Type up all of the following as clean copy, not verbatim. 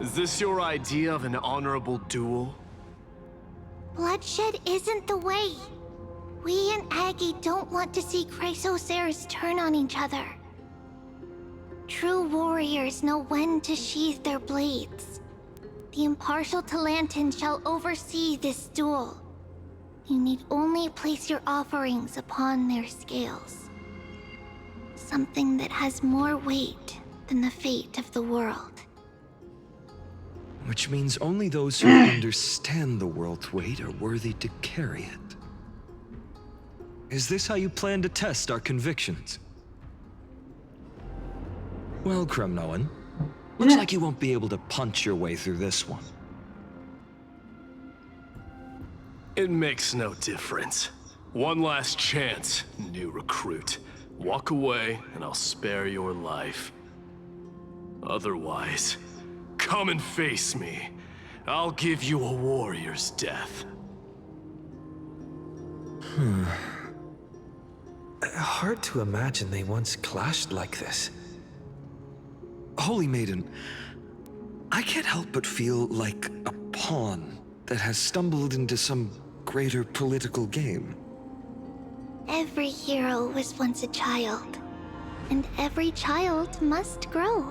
Is this your idea of an honorable duel? Bloodshed isn't the way. We and Aggie don't want to see Chrysoceres turn on each other. True warriors know when to sheathe their blades. The impartial Talantan shall oversee this duel. You need only place your offerings upon their scales. Something that has more weight than the fate of the world. Which means only those who understand the world's weight are worthy to carry it. Is this how you plan to test our convictions? Well, Kremnoan, looks like you won't be able to punch your way through this one. It makes no difference. One last chance, new recruit. Walk away, and I'll spare your life. Otherwise, come and face me. I'll give you a warrior's death. Hard to imagine they once clashed like this. Holy Maiden, I can't help but feel like a pawn that has stumbled into some greater political game. Every hero was once a child, and every child must grow.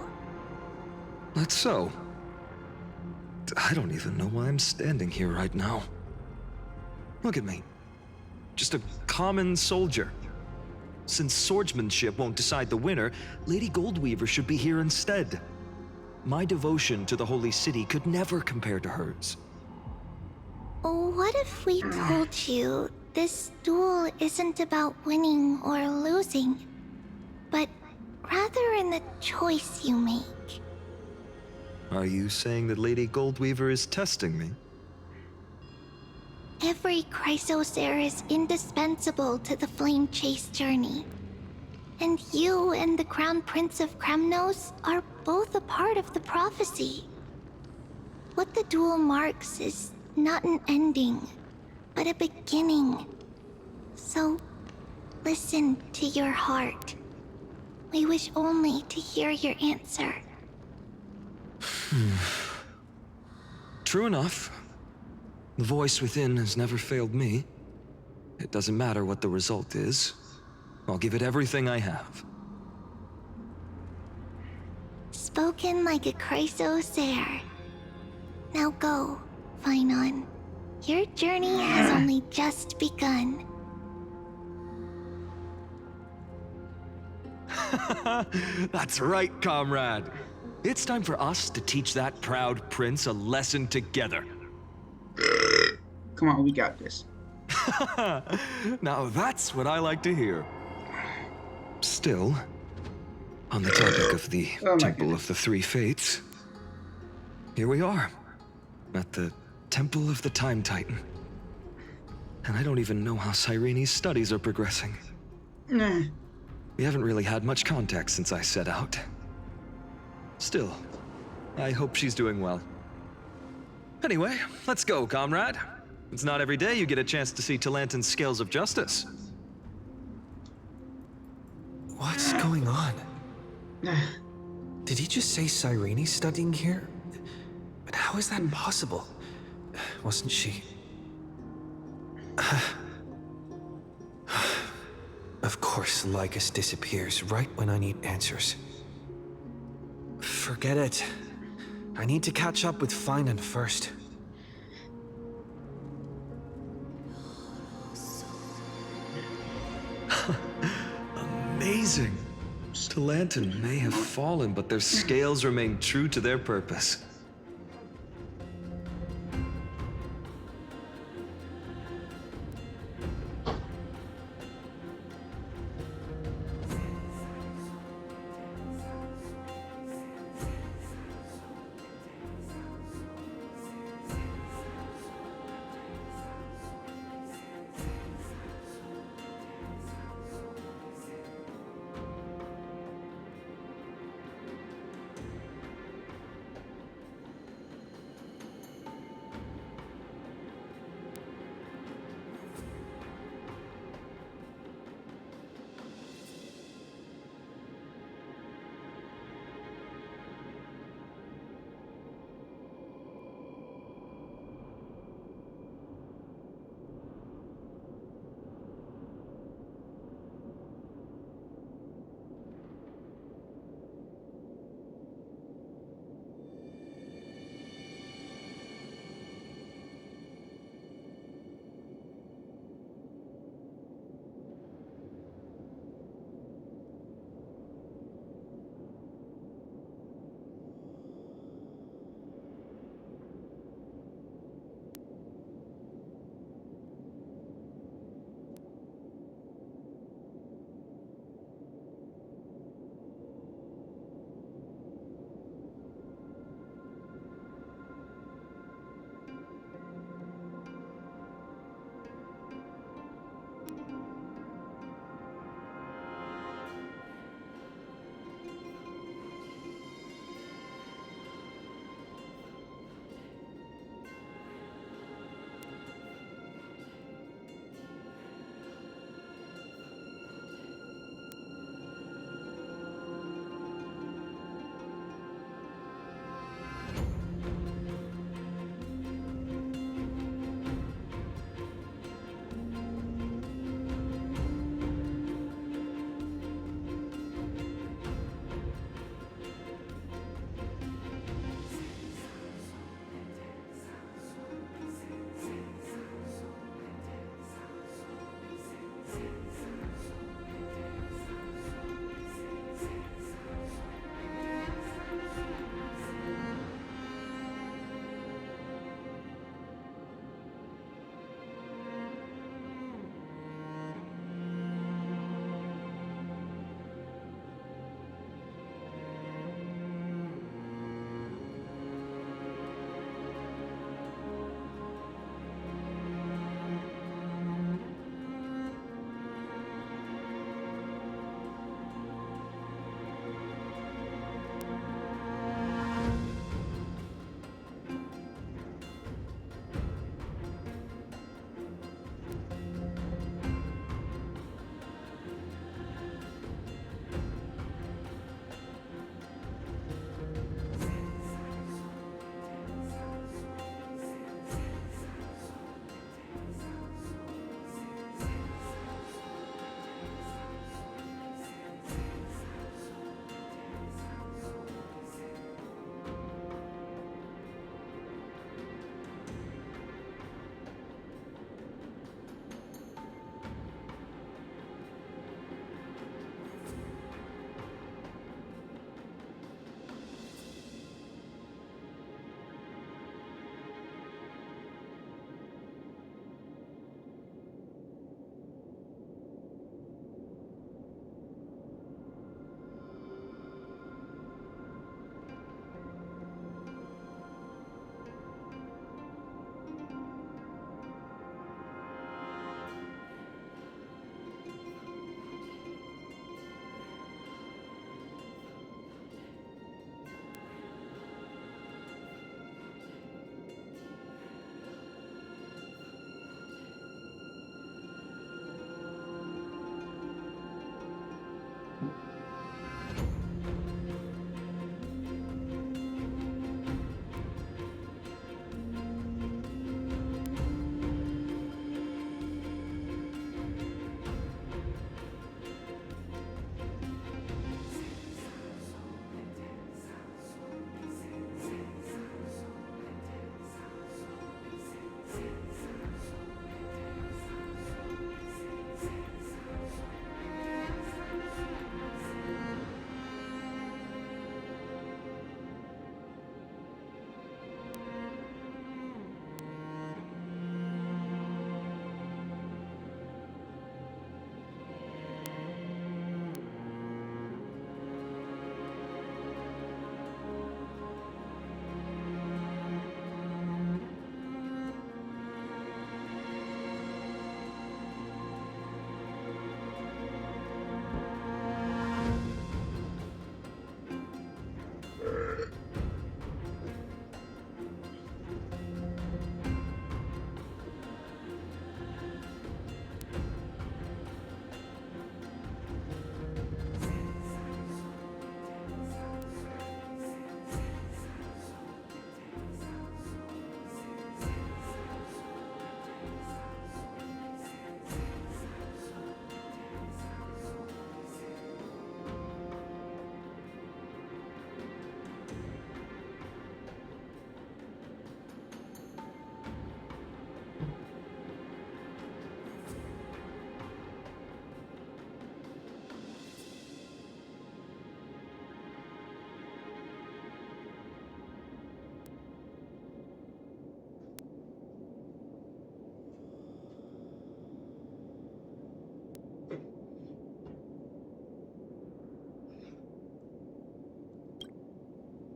That's so. I don't even know why I'm standing here right now. Look at me. Just a common soldier. Since swordsmanship won't decide the winner, Lady Goldweaver should be here instead. My devotion to the Holy City could never compare to hers. What if we told you this duel isn't about winning or losing, but rather in the choice you make? Are you saying that Lady Goldweaver is testing me? Every Chrysocere is indispensable to the Flame Chase journey. And you and the Crown Prince of Kremnos are both a part of the prophecy. What the duel marks is not an ending, but a beginning. So, listen to your heart. We wish only to hear your answer. True enough. The voice within has never failed me. It doesn't matter what the result is. I'll give it everything I have. Spoken like a Chrysocere. Now go, Finon. Your journey has only just begun. That's right, comrade. It's time for us to teach that proud prince a lesson together. Come on, we got this. Now that's what I like to hear. Still, on the topic of the Temple of the Three Fates, here we are, at the Temple of the Time Titan. And I don't even know how Cyrene's studies are progressing. Nah. We haven't really had much contact since I set out. Still, I hope she's doing well. Anyway, let's go, comrade. It's not every day you get a chance to see Talantan's scales of justice. What's going on? Did he just say Cyrene's studying here? But how is that possible? Wasn't she? Of course, Lycus disappears right when I need answers. Forget it. I need to catch up with Finon first. Amazing. Talantan may have fallen, but their scales remain true to their purpose.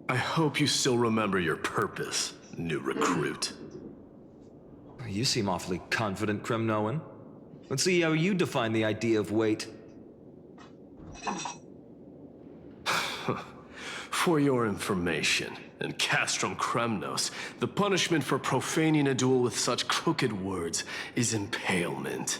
I hope you still remember your purpose, new recruit. You seem awfully confident, Kremnoan. Let's see how you define the idea of weight. For your information, in Castrum Kremnos, the punishment for profaning a duel with such crooked words is impalement.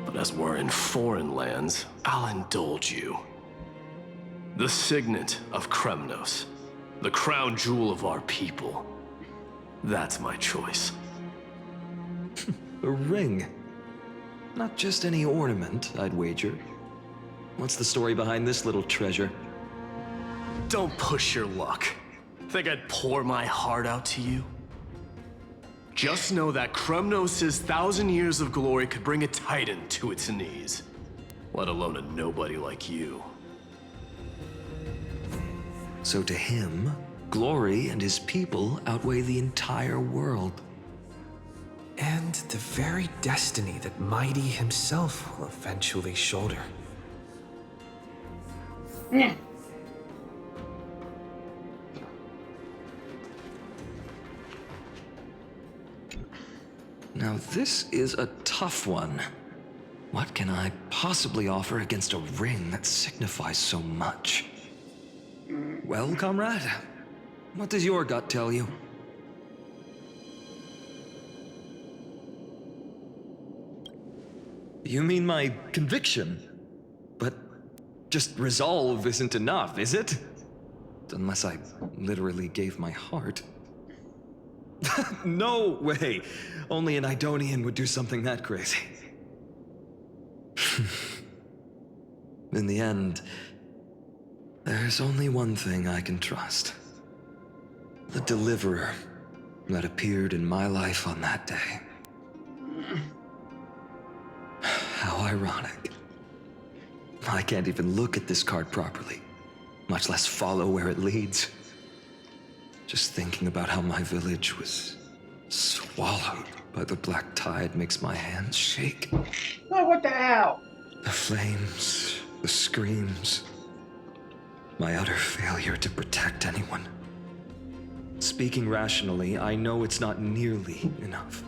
But as we're in foreign lands, I'll indulge you. The signet of Kremnos, the crown jewel of our people. That's my choice. A ring. Not just any ornament, I'd wager. What's the story behind this little treasure? Don't push your luck. Think I'd pour my heart out to you? Just know that Kremnos' 1,000 years of glory could bring a titan to its knees. Let alone a nobody like you. So to him, glory and his people outweigh the entire world. And the very destiny that Mighty himself will eventually shoulder. Now this is a tough one. What can I possibly offer against a ring that signifies so much? Well, comrade, what does your gut tell you? You mean my conviction? But just resolve isn't enough, is it? Unless I literally gave my heart. No way! Only an Idonian would do something that crazy. In the end, there's only one thing I can trust. The deliverer that appeared in my life on that day. How ironic. I can't even look at this card properly, much less follow where it leads. Just thinking about how my village was swallowed by the black tide makes my hands shake. Oh, what the hell? The flames, the screams, my utter failure to protect anyone. Speaking rationally, I know it's not nearly enough.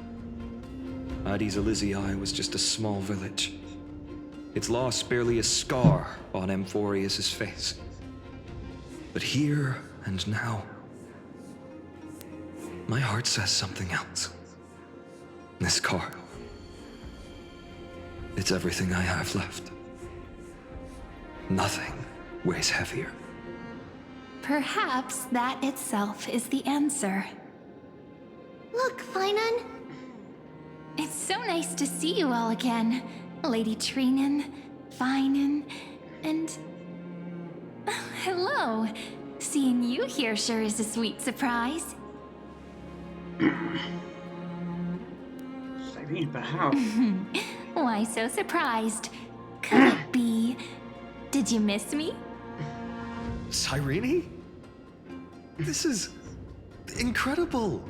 Addis Elysiae was just a small village. Its loss barely a scar on Amphorius' face. But here and now, my heart says something else. This card. It's everything I have left. Nothing weighs heavier. Perhaps that itself is the answer. Look, Finan. It's so nice to see you all again. Lady Trinan, Finan, and... hello. Seeing you here sure is a sweet surprise. Cyrene, but how? Why so surprised? Could it be... Did you miss me? Cyrene? This is incredible.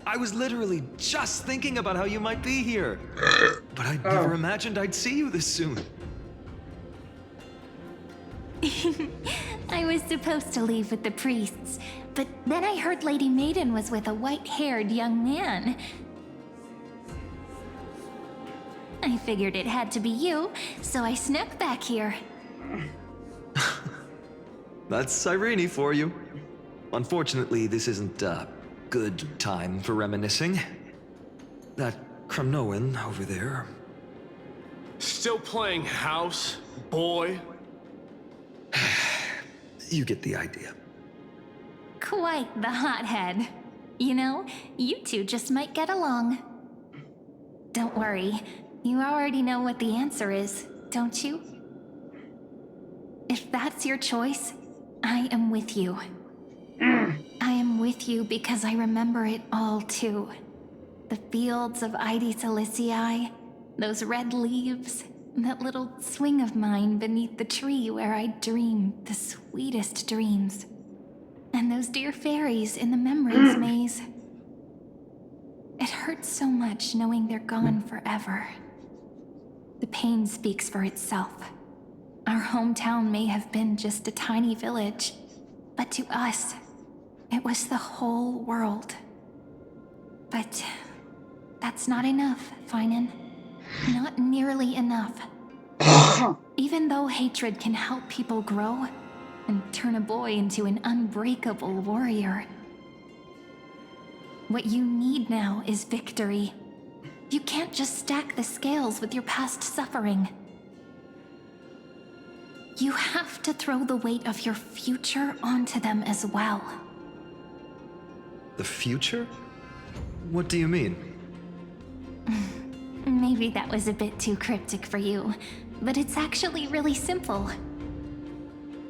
I was literally just thinking about how you might be here. But I never imagined I'd see you this soon. I was supposed to leave with the priests, but then I heard Lady Maiden was with a white-haired young man. I figured it had to be you, so I snuck back here. That's Irene for you. Unfortunately, this isn't a good time for reminiscing. That Kremnoan over there. Still playing house, boy? You get the idea. Quite the hothead. You know, you two just might get along. Don't worry, you already know what the answer is, don't you? If that's your choice, I am with you. I am with you because I remember it all too. The fields of Ides Aliciae, those red leaves, that little swing of mine beneath the tree where I dreamed the sweetest dreams. And those dear fairies in the memories maze. It hurts so much knowing they're gone forever. The pain speaks for itself. Our hometown may have been just a tiny village, but to us, it was the whole world. But that's not enough, Finan. Not nearly enough. Even though hatred can help people grow and turn a boy into an unbreakable warrior, what you need now is victory. You can't just stack the scales with your past suffering. You have to throw the weight of your future onto them as well. The future? What do you mean? Maybe that was a bit too cryptic for you, but it's actually really simple.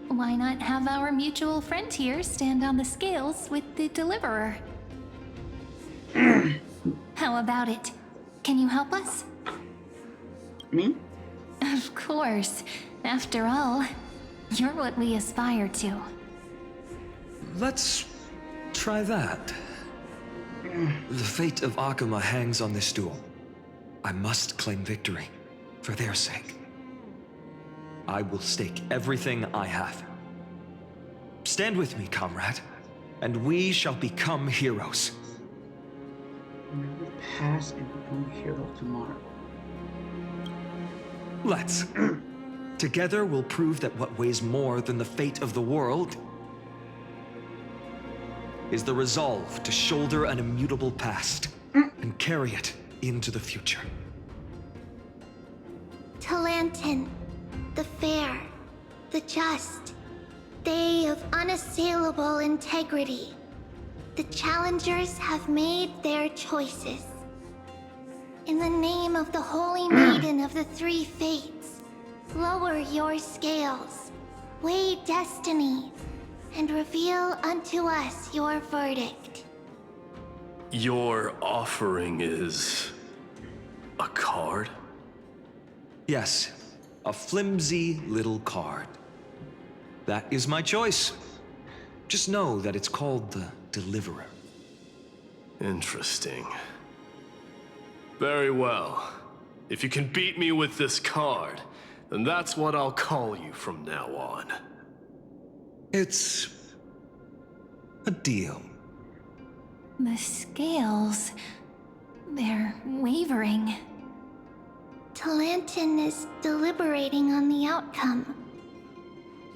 Why not have our mutual friend here stand on the scales with the deliverer? How about it? Can you help us? Me? Of course. After all, you're what we aspire to. Let's try that. The fate of Akuma hangs on this duel. I must claim victory, for their sake. I will stake everything I have. Stand with me, comrade, and we shall become heroes. Remember the past and become a hero tomorrow. Let's. Together we'll prove that what weighs more than the fate of the world is the resolve to shoulder an immutable past and carry it into the future. Talantin, the fair, the just, they of unassailable integrity. The challengers have made their choices. In the name of the Holy Maiden of the Three Fates, lower your scales, weigh destiny, and reveal unto us your verdict. Your offering is a card? Yes, a flimsy little card. That is my choice. Just know that it's called the Deliverer. Interesting. Very well. If you can beat me with this card, then that's what I'll call you from now on. It's a deal. The scales, they're wavering. Talantin is deliberating on the outcome.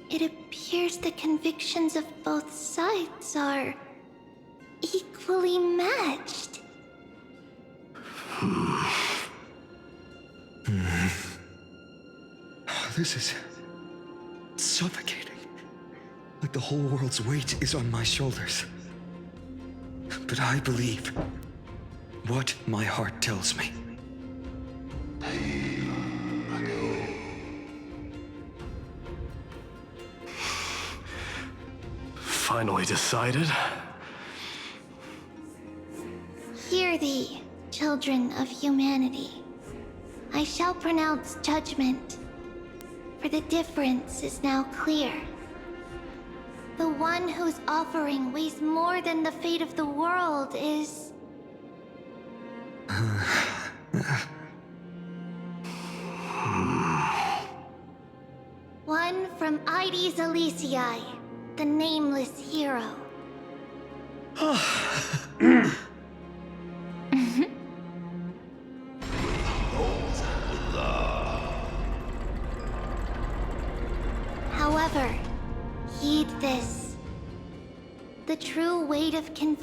It appears the convictions of both sides are equally matched. This is suffocating. Like the whole world's weight is on my shoulders. But I believe what my heart tells me. Finally decided? Hear thee, children of humanity. I shall pronounce judgment, for the difference is now clear. The one whose offering weighs more than the fate of the world is... one from Ides Aliciae, the nameless hero.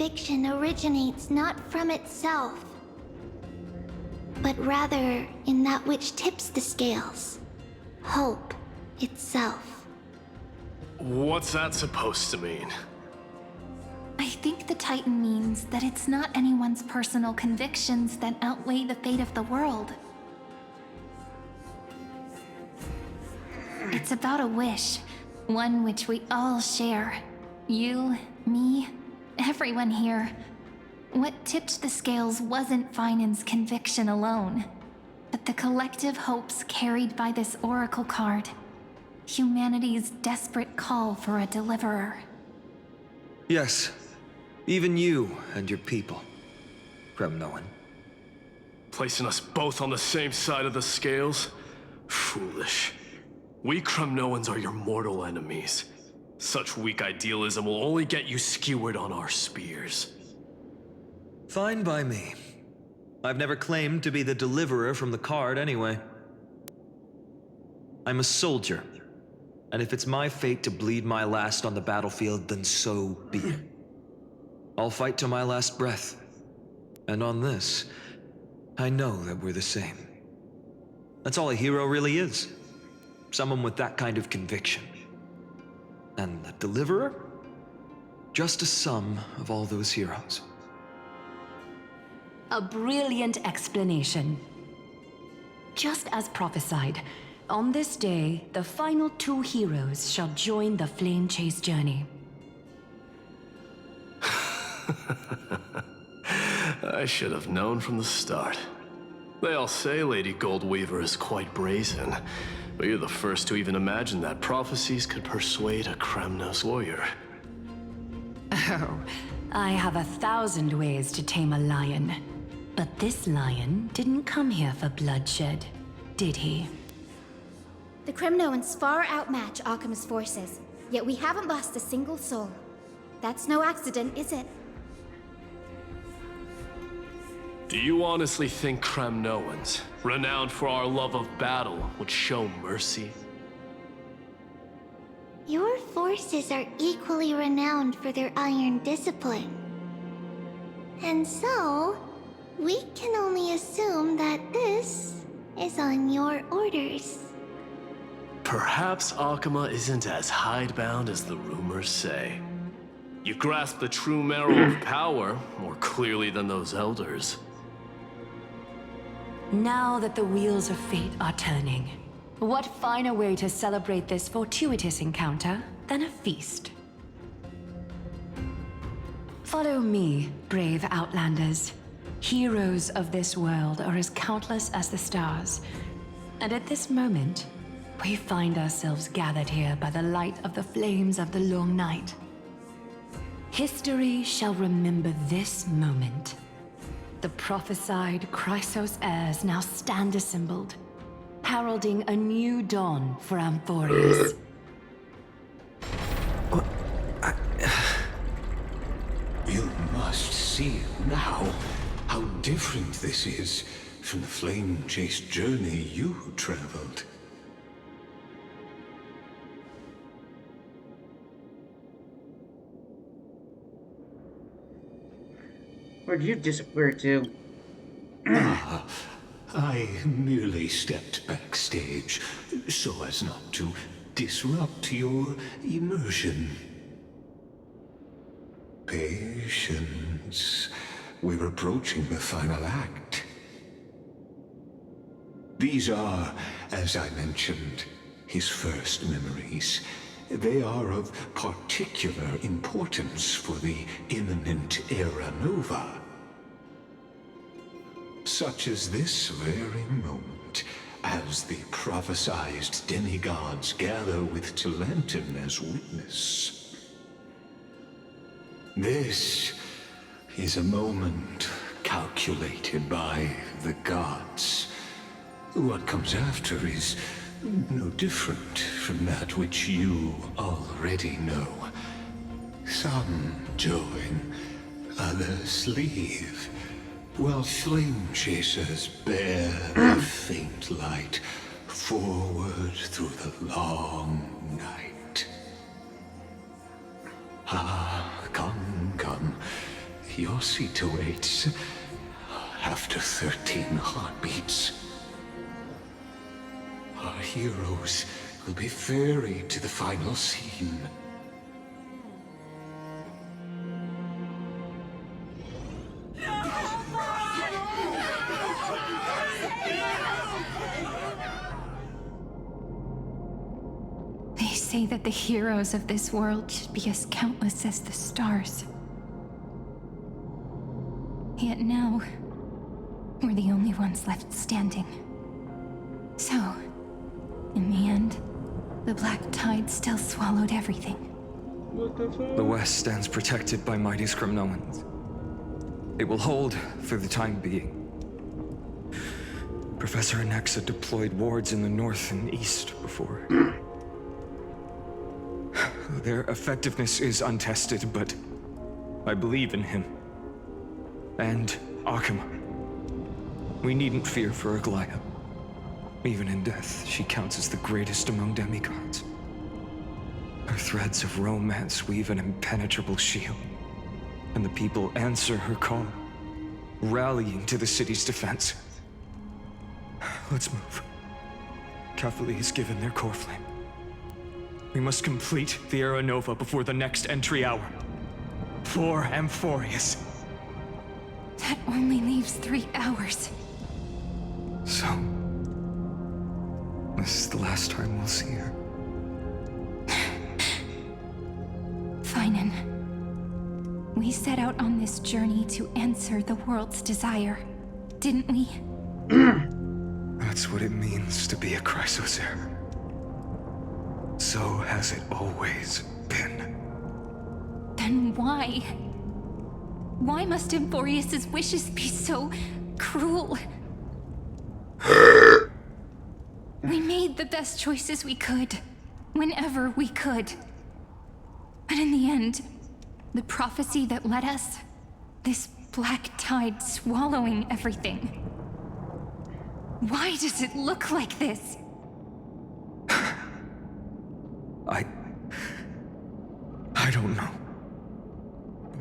conviction originates not from itself, but rather in that which tips the scales, hope itself. What's that supposed to mean? I think the Titan means that it's not anyone's personal convictions that outweigh the fate of the world. It's about a wish, one which we all share. You, me, everyone here. What tipped the scales wasn't Finan's conviction alone, but the collective hopes carried by this oracle card. Humanity's desperate call for a deliverer. Yes, even you and your people, Kremnoan. Placing us both on the same side of the scales? Foolish. We Kremnoans are your mortal enemies. Such weak idealism will only get you skewered on our spears. Fine by me. I've never claimed to be the deliverer from the card anyway. I'm a soldier, and if it's my fate to bleed my last on the battlefield, then so be it. I'll fight to my last breath. And on this, I know that we're the same. That's all a hero really is. Someone with that kind of conviction. And the deliverer? Just a sum of all those heroes. A brilliant explanation. Just as prophesied, on this day, the final two heroes shall join the Flame Chase journey. I should have known from the start. They all say Lady Goldweaver is quite brazen, but you're the first to even imagine that prophecies could persuade a Kremnos warrior. Oh, I have 1,000 ways to tame a lion. But this lion didn't come here for bloodshed, did he? The Kremnoans far outmatch Arkhama's forces, yet we haven't lost a single soul. That's no accident, is it? Do you honestly think Kremnoans, renowned for our love of battle, would show mercy? Your forces are equally renowned for their iron discipline. And so, we can only assume that this is on your orders. Perhaps Akama isn't as hidebound as the rumors say. You grasp the true marrow of power more clearly than those elders. Now that the wheels of fate are turning, what finer way to celebrate this fortuitous encounter than a feast? Follow me, brave Outlanders. Heroes of this world are as countless as the stars. And at this moment, we find ourselves gathered here by the light of the flames of the long night. History shall remember this moment. The prophesied Chrysos heirs now stand assembled, heralding a new dawn for Amphorius. You must see now how different this is from the flame chase journey you traveled. Where'd you disappear to? I merely stepped backstage so as not to disrupt your immersion. Patience. We're approaching the final act. These are, as I mentioned, his first memories. They are of particular importance for the imminent Era Nova. Such as this very moment, as the prophesized demigods gather with Talentum as witness. This is a moment calculated by the gods. What comes after is no different from that which you already know. Some join, others leave, while flame chasers bear the faint light forward through the long night. Ah, come, come. Your seat awaits after 13 heartbeats. Our heroes will be ferried to the final scene. They say that the heroes of this world should be as countless as the stars. Yet now, we're the only ones left standing. So, in the end, the black tide still swallowed everything. What the fuck? The West stands protected by mighty Skrymnoans. It will hold for the time being. Professor Anaxa deployed wards in the north and east before. Their effectiveness is untested, but I believe in him. And Akama. We needn't fear for Aglaya. Even in death, she counts as the greatest among demigods. Her threads of romance weave an impenetrable shield, and the people answer her call, rallying to the city's defense. Let's move. Catholic has given their core flame. We must complete the Era Nova before the next entry hour. For Amphorius. That only leaves 3 hours. So, this is the last time we'll see her. Finan. We set out on this journey to answer the world's desire, didn't we? That's what it means to be a Chrysosaur. So has it always been. Then why? Why must Amphorius' wishes be so cruel? We made the best choices we could, whenever we could. But in the end, the prophecy that led us, this black tide swallowing everything. Why does it look like this? I don't know.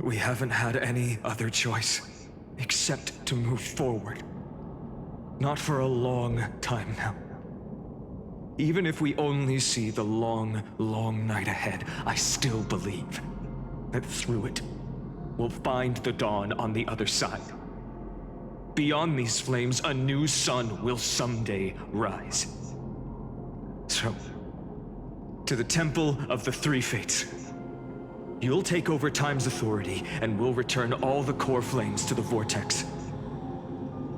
We haven't had any other choice, except to move forward. Not for a long time now. Even if we only see the long, long night ahead, I still believe that through it, we'll find the dawn on the other side. Beyond these flames, a new sun will someday rise. So, to the Temple of the Three Fates. You'll take over Time's authority, and we'll return all the core flames to the Vortex.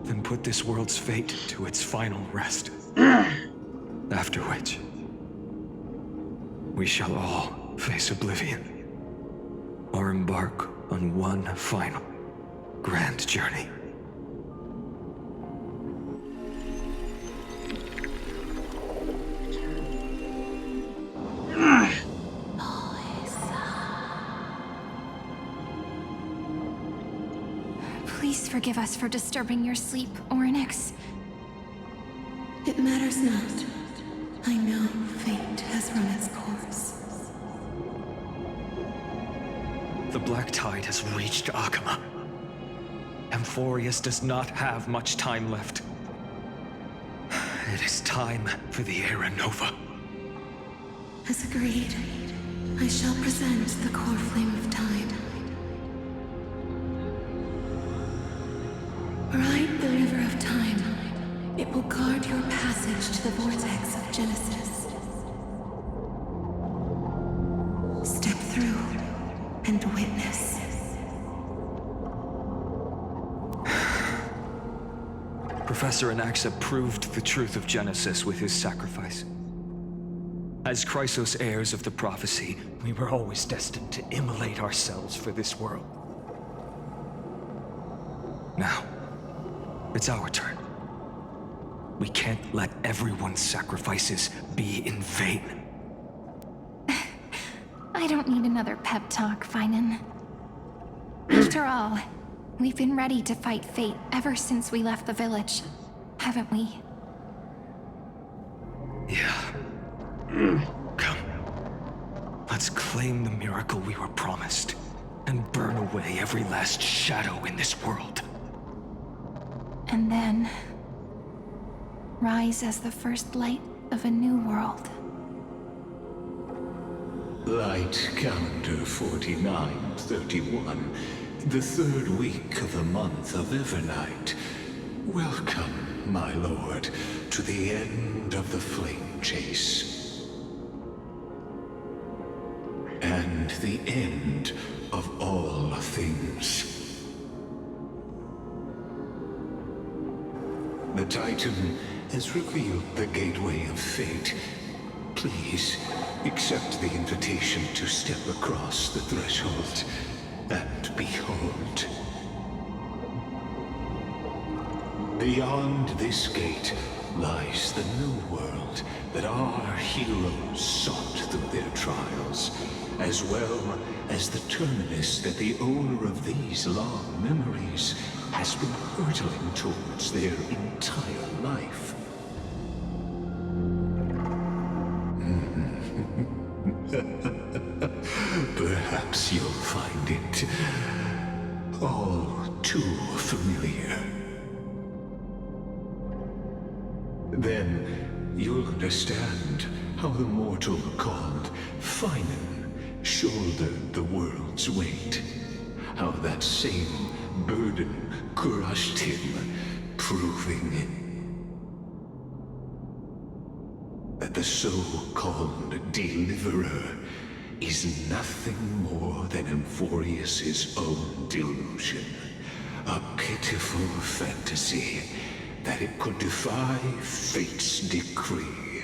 Then put this world's fate to its final rest. After which, we shall all face oblivion, or embark on one final grand journey. Please forgive us for disturbing your sleep, Orynyx. It matters not. I know fate has run its course. The black tide has reached Akama. Amphorius does not have much time left. It is time for the Era Nova. As agreed, I shall present the core flame of time. Ride the river of time. It will guard your passage to the vortex of Genesis. Step through and witness. Professor Anaxa proved the truth of Genesis with his sacrifice. As Chrysos heirs of the prophecy, we were always destined to immolate ourselves for this world. Now, it's our turn. We can't let everyone's sacrifices be in vain. I don't need another pep talk, Finan. After all, we've been ready to fight fate ever since we left the village, haven't we? Yeah. Come. Let's claim the miracle we were promised and burn away every last shadow in this world. And then rise as the first light of a new world. Light calendar 4931, the third week of the month of Evernight. Welcome, my lord, to the end of the flame chase. And the end of all things. The Titan has revealed the gateway of fate. Please, accept the invitation to step across the threshold and behold. Beyond this gate lies the new world that our heroes sought through their trials, as well as the terminus that the owner of these long memories has been hurtling towards their entire life. Perhaps you'll find it all too familiar. Then you'll understand how the mortal called Finan shouldered the world's weight. How that same burden crushed him, proving that the so-called Deliverer is nothing more than Emphorius's own delusion. A pitiful fantasy that it could defy fate's decree.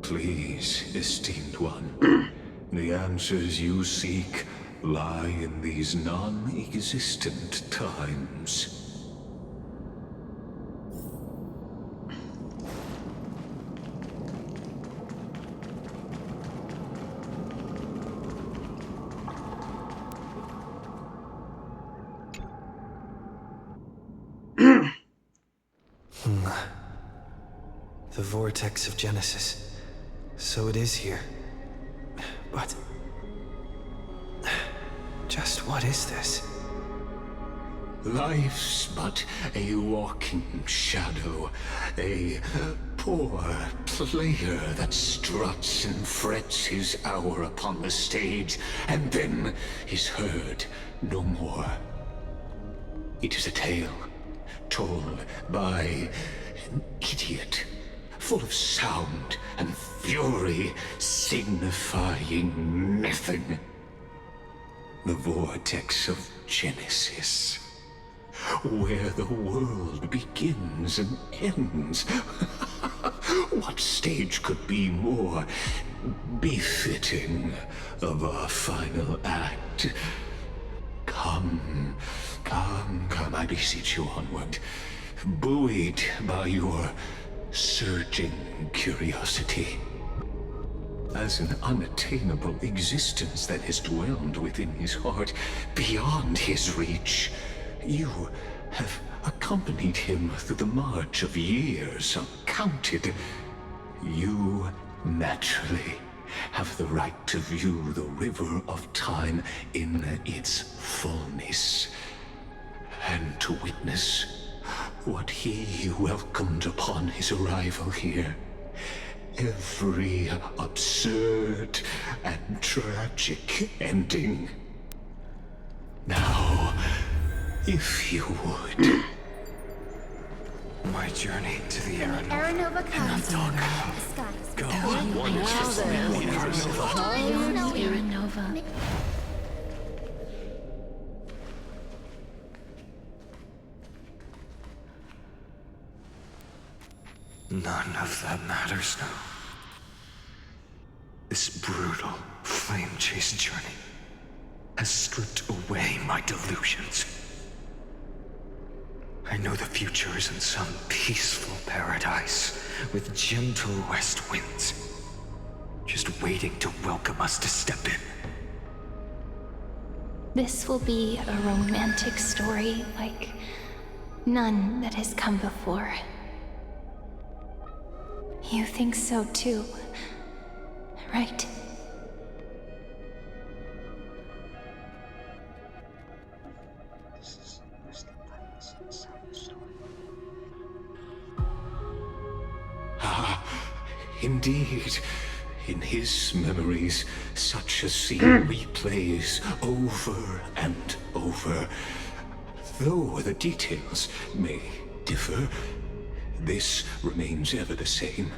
Please, esteemed one, the answers you seek lie in these non-existent times. The vortex of Genesis. So it is here. But just what is this? Life's but a walking shadow, a poor player that struts and frets his hour upon the stage, and then is heard no more. It is a tale told by an idiot, full of sound and fury, signifying nothing. The vortex of Genesis, where the world begins and ends. What stage could be more befitting of our final act? Come, I beseech you onward, buoyed by your surging curiosity. As an unattainable existence that has dwelled within his heart, beyond his reach, you have accompanied him through the march of years uncounted. You naturally have the right to view the river of time in its fullness, and to witness what he welcomed upon his arrival here. Every absurd and tragic ending. Now, if you would. My journey to the Aranova. Aranova comes. The sky is Go. Aranova. None of that matters now. This brutal flame chase journey has stripped away my delusions. I know the future is in some peaceful paradise with gentle west winds, just waiting to welcome us to step in. This will be a romantic story like none that has come before. You think so too, right? Indeed, in his memories, such a scene replays over and over. Though the details may differ, this remains ever the same.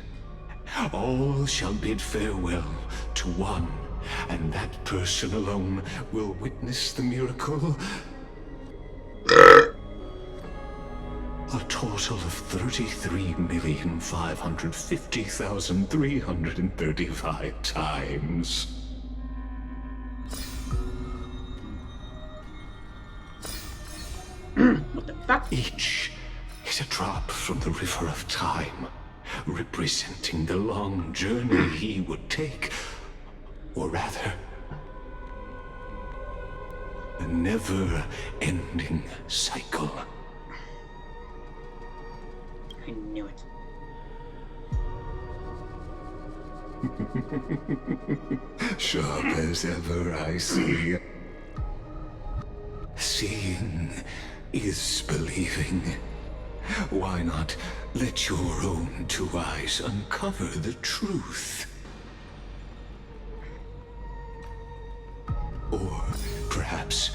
All shall bid farewell to one, and that person alone will witness the miracle. A total of 33,550,335 times. What the fuck? Each is a drop from the river of time, representing the long journey he would take, or rather, a never-ending cycle. I knew it. Sharp as ever, I see. Seeing is believing. Why not let your own two eyes uncover the truth? Or perhaps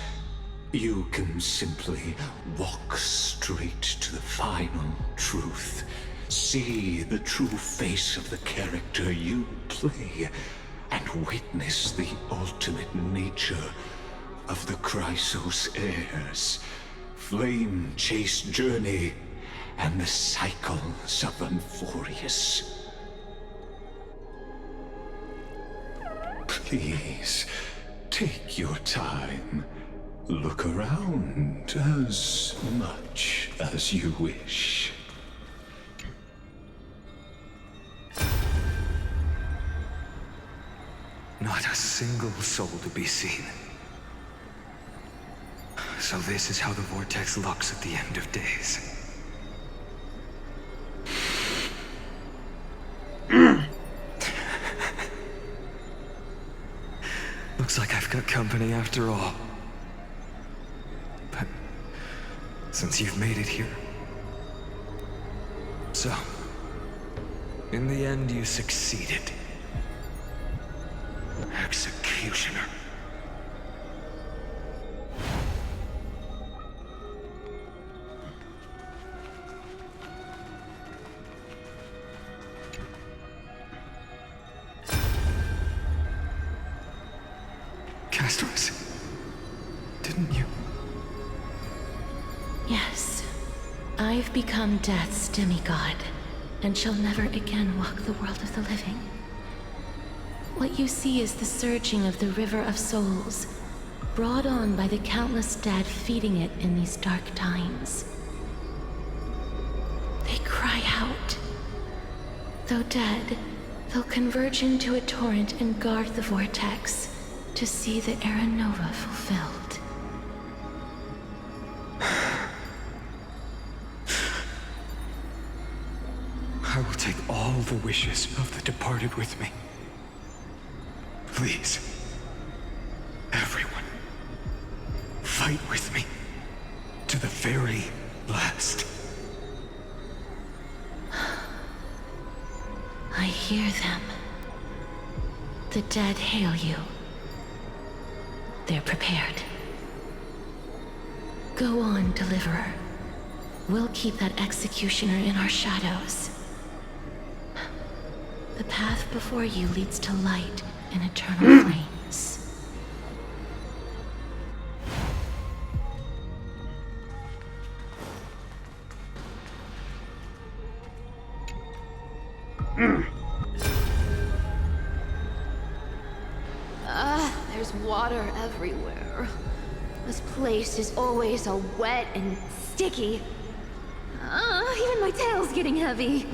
you can simply walk straight to the final truth. See the true face of the character you play, and witness the ultimate nature of the Chrysos heirs, flame-chased journey, and the cycles of Euphorius. Please, take your time. Look around as much as you wish. Not a single soul to be seen. So this is how the vortex looks at the end of days. Looks like I've got company after all. But since you've made it here... So, in the end you succeeded. Executioner. Castros, didn't you? Yes. I've become Death's demigod, and shall never again walk the world of the living. What you see is the surging of the River of Souls, brought on by the countless dead feeding it in these dark times. They cry out. Though dead, they'll converge into a torrent and guard the vortex to see the Era Nova fulfilled. I will take all the wishes of the departed with me. Please, everyone, fight with me to the very last. I hear them. The dead hail you. They're prepared. Go on, Deliverer. We'll keep that executioner in our shadows. The path before you leads to light and eternal flames. There's water everywhere. This place is always so wet and sticky. Even my tail's getting heavy.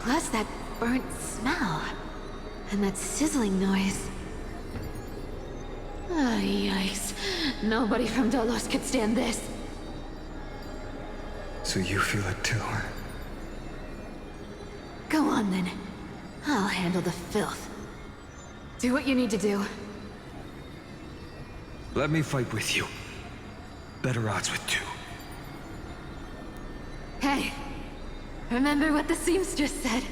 Plus that burnt smell. And that sizzling noise. Yikes. Nobody from Dolos could stand this. So you feel it too, huh? Go on then. I'll handle the filth. Do what you need to do. Let me fight with you. Better odds with two. Hey, remember what the seamstress said?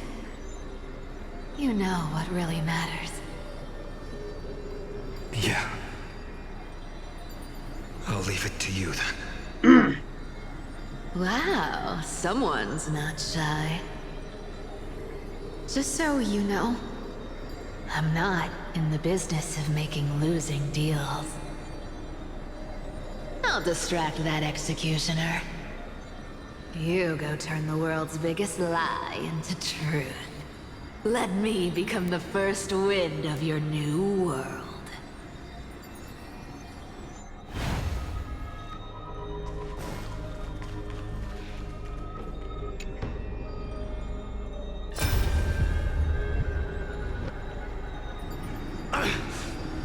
You know what really matters. Yeah. I'll leave it to you then. Wow, someone's not shy. Just so you know, I'm not in the business of making losing deals. I'll distract that executioner. You go turn the world's biggest lie into truth. Let me become the first wind of your new world.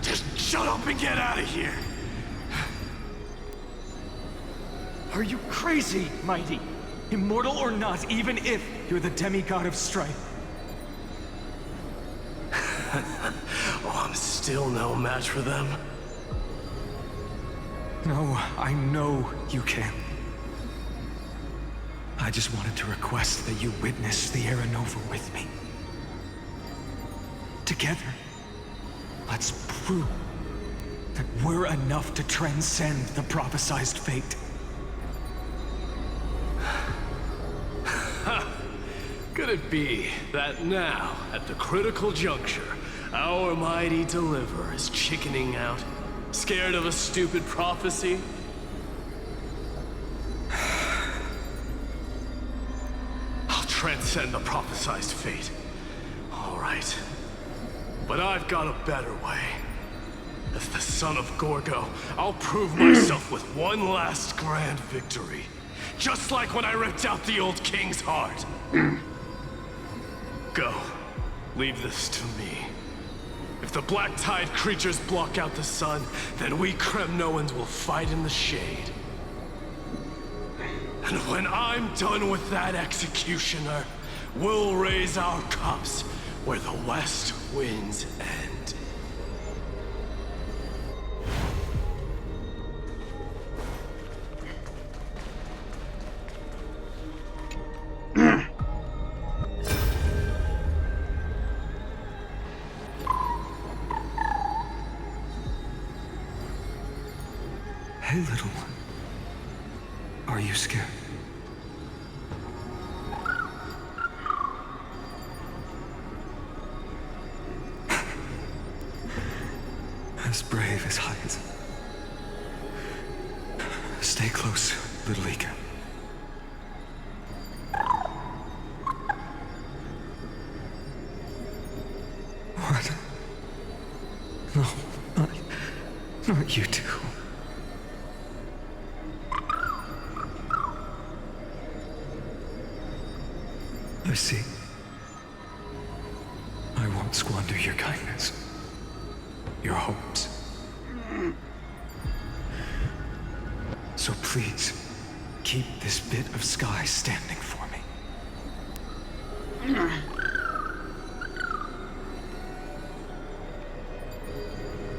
Just shut up and get out of here! Are you crazy, Mighty? Immortal or not, even if you're the demigod of strife. Oh, I'm still no match for them. No, I know you can. I just wanted to request that you witness the Era Nova with me. Together, let's prove that we're enough to transcend the prophesized fate. Could it be that now, at the critical juncture, our mighty deliverer is chickening out, scared of a stupid prophecy? I'll transcend the prophesized fate. All right. But I've got a better way. As the son of Gorgo, I'll prove myself with one last grand victory. Just like when I ripped out the old king's heart. Go. Leave this to me. If the Black Tide creatures block out the sun, then we Kremnoans will fight in the shade. And when I'm done with that executioner, we'll raise our cups where the west winds end. Hey, little one. Are you scared? As brave as heights. Stay close, little Ika. What? No, not you two. I see. I won't squander your kindness. Your hopes. So please, keep this bit of sky standing for me.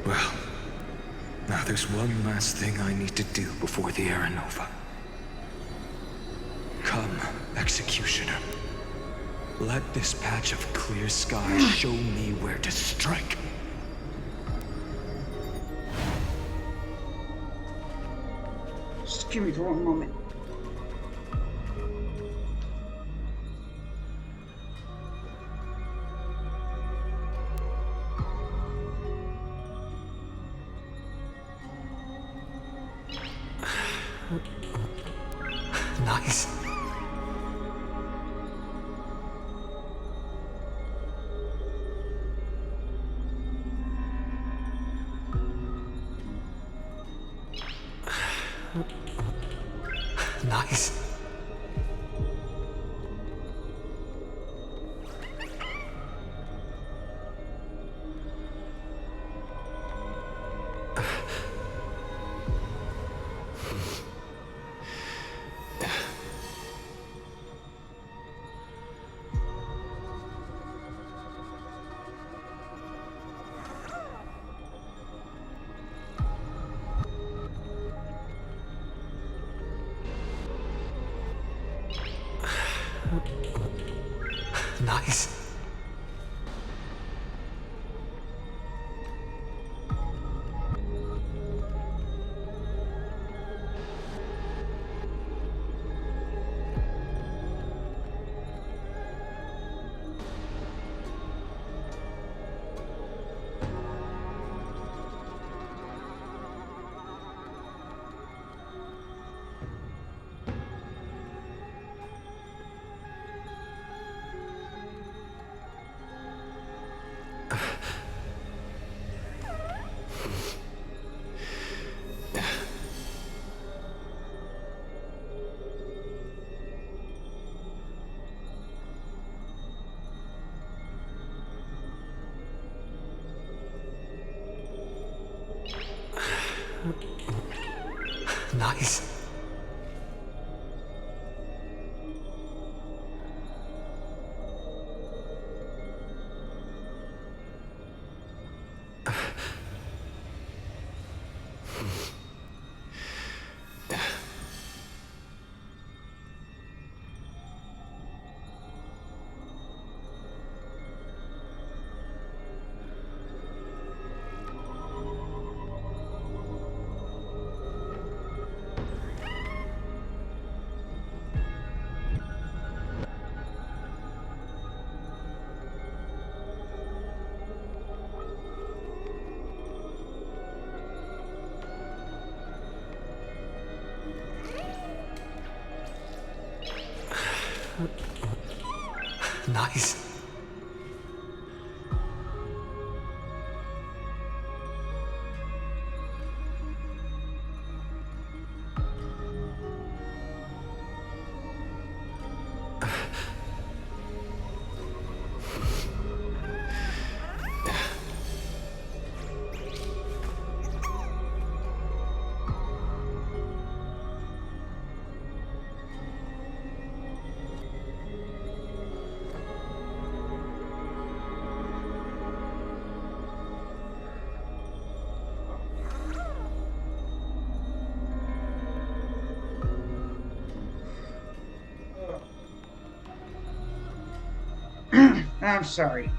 Well, now there's one last thing I need to do before the Era Nova. Come, Executioner. Let this patch of clear sky show me where to strike. Just give me the wrong moment. Nice. Nice. Nice. Nice. Nice. I'm sorry.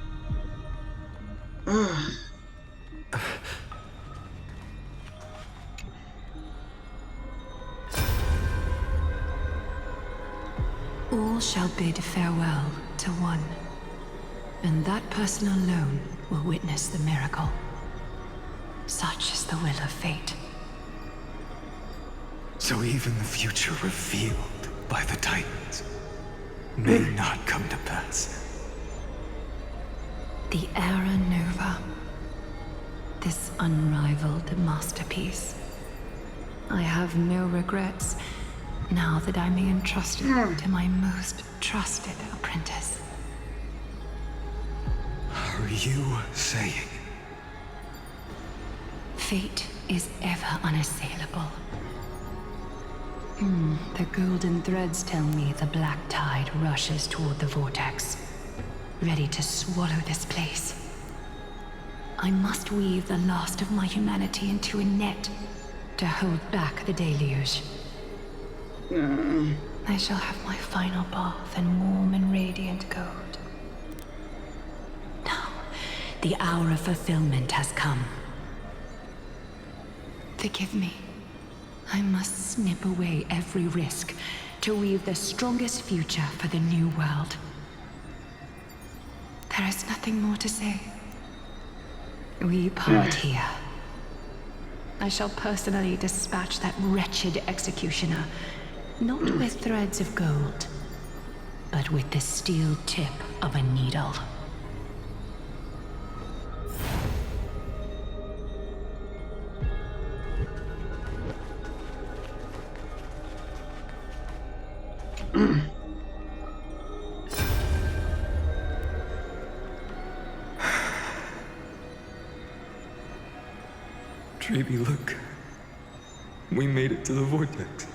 All shall bid farewell to one, and that person alone will witness the miracle. Such is the will of fate. So even the future revealed by the Titans may not come to pass. The Era Nova. This unrivaled masterpiece. I have no regrets now that I may entrust it to my most trusted apprentice. Are you saying? Fate is ever unassailable. The golden threads tell me the black tide rushes toward the vortex, ready to swallow this place. I must weave the last of my humanity into a net to hold back the deluge. I shall have my final bath in warm and radiant gold. Now, the hour of fulfillment has come. Forgive me. I must snip away every risk to weave the strongest future for the new world. There is nothing more to say. We part here. I shall personally dispatch that wretched executioner, not with threads of gold, but with the steel tip of a needle. Treeby, look. We made it to the vortex.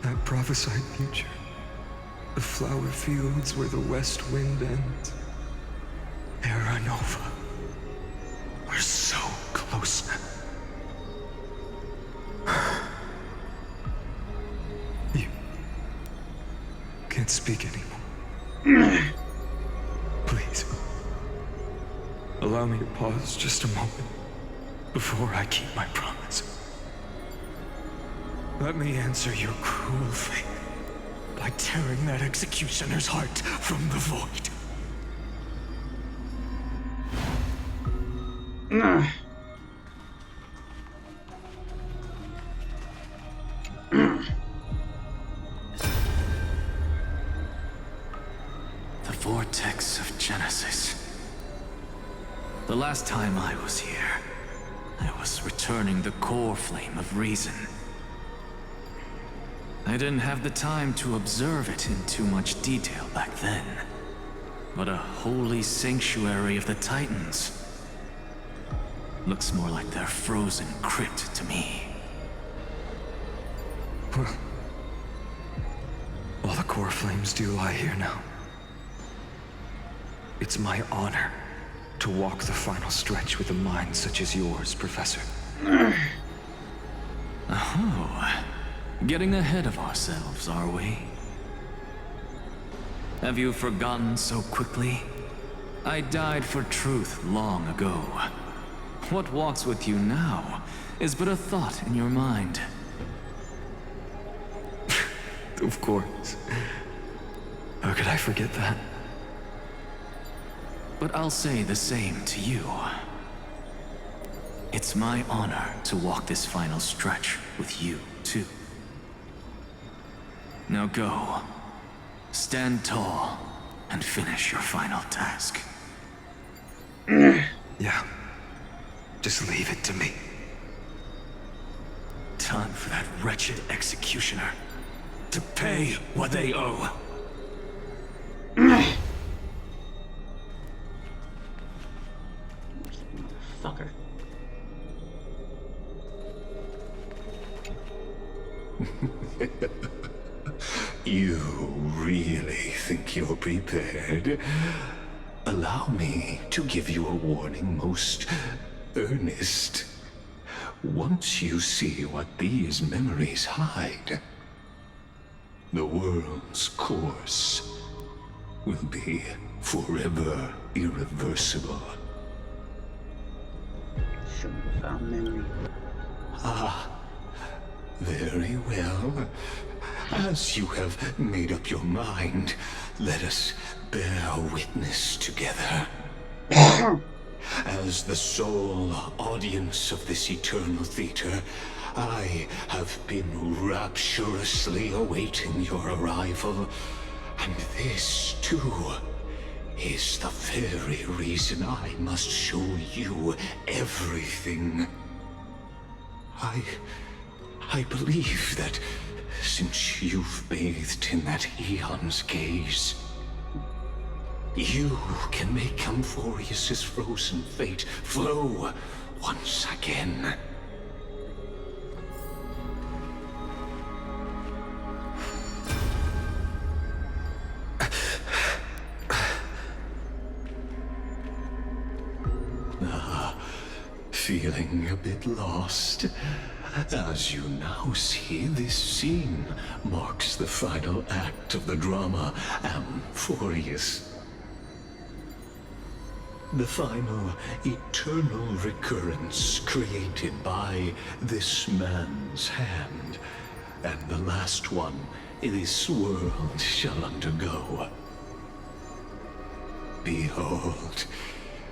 That prophesied future. The flower fields where the west wind ends. Era Nova. We're so close now. You can't speak anymore. Please. Allow me to pause just a moment before I keep my promise. Let me answer your cruel fate by tearing that executioner's heart from the void. The vortex of Genesis. The last time I was here, I was returning the core flame of reason. I didn't have the time to observe it in too much detail back then. But a holy sanctuary of the Titans. Looks more like their frozen crypt to me. Well, all the core flames do lie here now. It's my honor to walk the final stretch with a mind such as yours, Professor. Oh, getting ahead of ourselves, are we? Have you forgotten so quickly? I died for truth long ago. What walks with you now is but a thought in your mind. Of course. How could I forget that? But I'll say the same to you. It's my honor to walk this final stretch with you, too. Now go. Stand tall and finish your final task. Yeah. Just leave it to me. Time for that wretched executioner to pay what they owe. Fucker. You really think you're prepared? Allow me to give you a warning, most earnest. Once you see what these memories hide, the world's course will be forever irreversible. Should have found memory. Ah, very well. As you have made up your mind, let us bear witness together. As the sole audience of this eternal theater, I have been rapturously awaiting your arrival, and this, too, is the very reason I must show you everything. I believe that since you've bathed in that Eon's gaze, you can make Amphorius's frozen fate flow once again. Feeling a bit lost? As you now see, this scene marks the final act of the drama Amphorius. The final eternal recurrence created by this man's hand, and the last one this world shall undergo. Behold,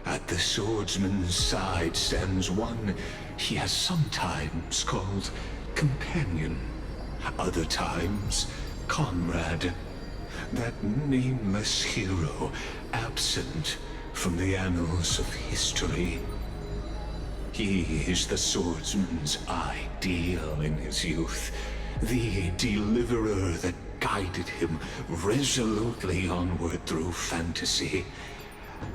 at the swordsman's side stands one he has sometimes called companion, other times comrade, that nameless hero absent from the annals of history. He is the swordsman's ideal in his youth, the deliverer that guided him resolutely onward through fantasy.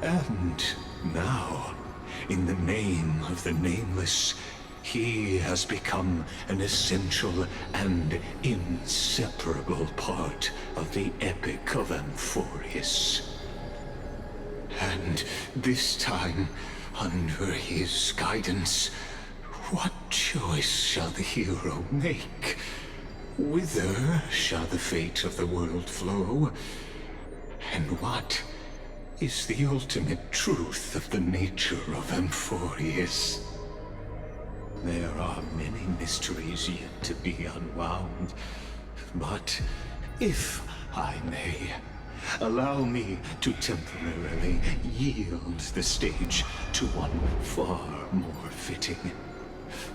And now, in the name of the Nameless, he has become an essential and inseparable part of the epic of Amphorius. And this time, under his guidance, what choice shall the hero make? Whither shall the fate of the world flow? And what is the ultimate truth of the nature of Amphorius? There are many mysteries yet to be unwound, but if I may, allow me to temporarily yield the stage to one far more fitting.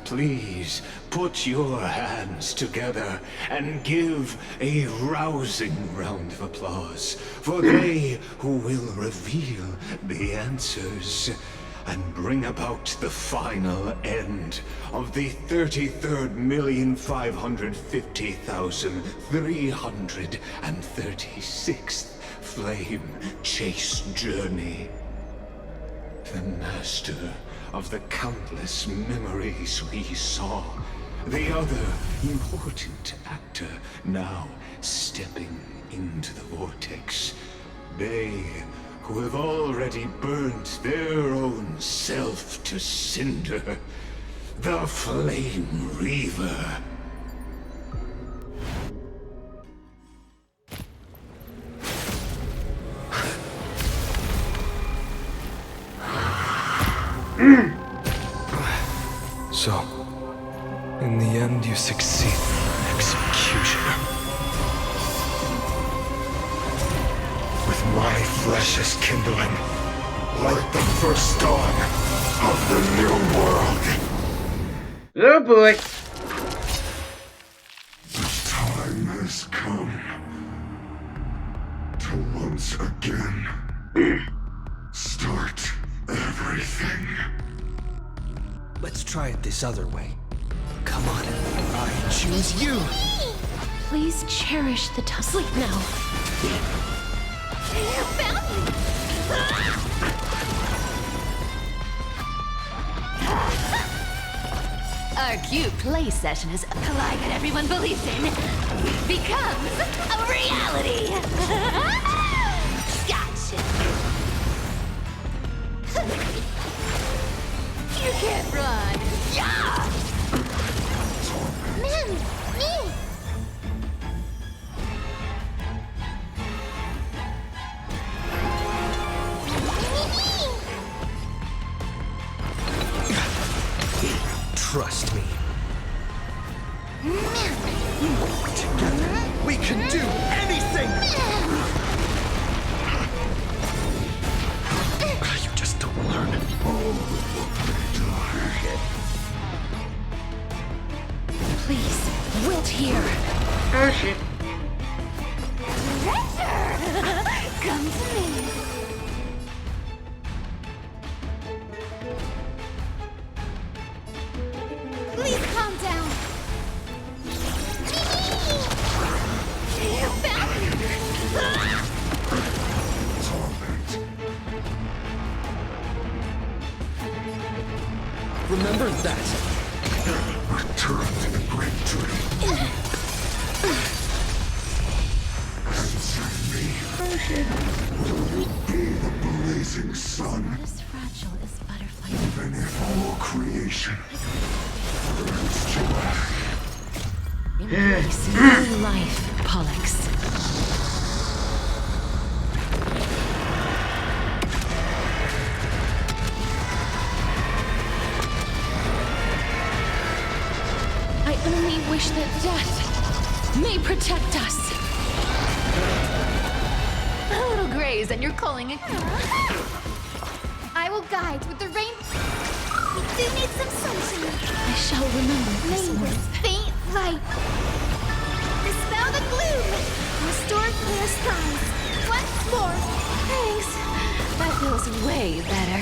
Please put your hands together and give a rousing round of applause for they who will reveal the answers and bring about the final end of the 33,550,336th flame chase journey. The master of the countless memories we saw. The other important actor now stepping into the vortex. They who have already burnt their own self to cinder. The Flame Reaver. So, in the end, you succeed, Executioner. With my flesh as kindling, like the first dawn of the new world. Oh boy. The time has come to once again start everything. Let's try it this other way. Come on, I choose you. Please cherish the time. Sleep now. You found me! Our cute play session is a lie that everyone believes in becomes a reality. Gotcha. You can't run. Yeah. Man, me! Trust me. Together, we can do anything! You just don't learn. Please, wilt here. Oh shit. Come to me. Please calm down. You found me! Remember that. Return to the great dream. Answer me. Will you be the blazing sun? As fragile as butterfly. Even if all creation burns to ash. Embrace new life, Pollux. I only wish that death may protect us. A little graze and you're calling it. I will guide with the rain. We do need some sunshine. I shall remember May this this morning. faint light dispel the gloom. Restore clear skies. Once more. Thanks. That feels way better.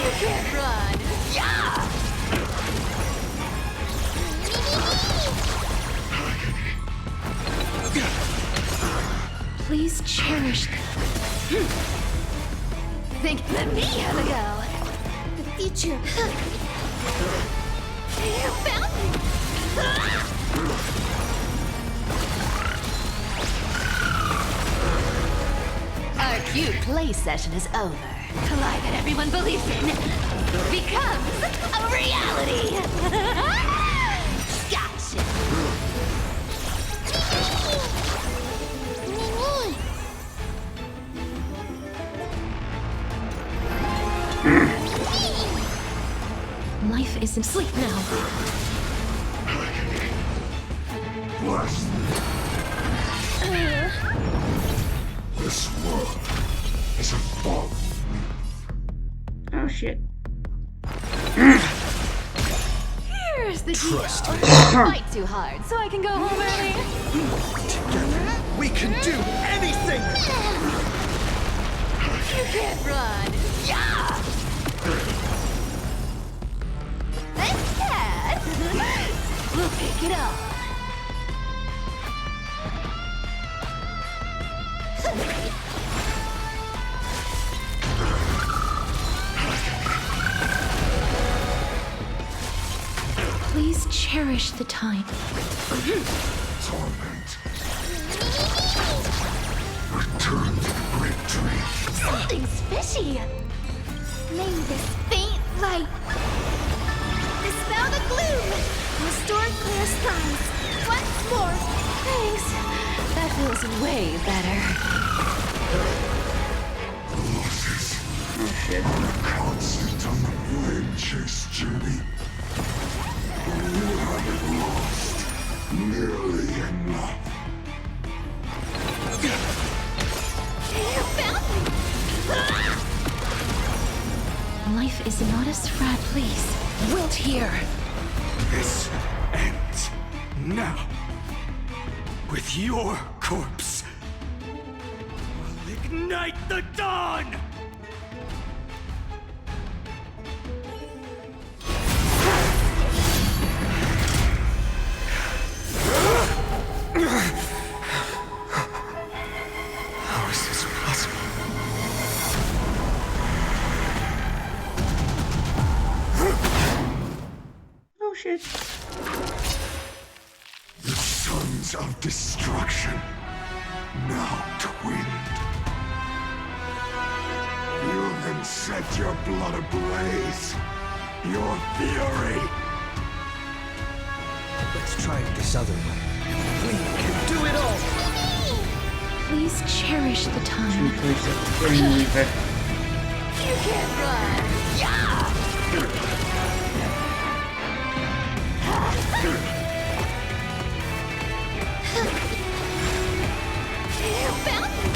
You can't run. Yeah! Please cherish. Think let me have a go. The future. You found me! Our cute play session is over. The lie that everyone believes in becomes a reality. Gotcha. Life isn't sleep now. Bless me. This world is a fallen. Oh shit. Here's the deal. Trust me. Fight too hard so I can go home early. Together, we can do anything! You can't run. Yeah! Thanks, Dad. We'll pick it up. Please cherish the time. Torment. Return to victory. Something's fishy. May this faint light dispel the gloom, restore clear skies. Once more. Thanks. That feels way better. Losses. Oh shit. Constant on the flame chase journey. You haven't lost nearly enough. You found me! Life is not a scrap, please. Wilt here. This ends now. With your corpse. I'll ignite the dawn! How is this possible? Oh shit. The sons of destruction, now twinned. You then set your blood ablaze. Your fury. Let's try it this other way. We can do it all! Please cherish the time. True choice of Flame Weaver. You can't run! Yeah! You found me!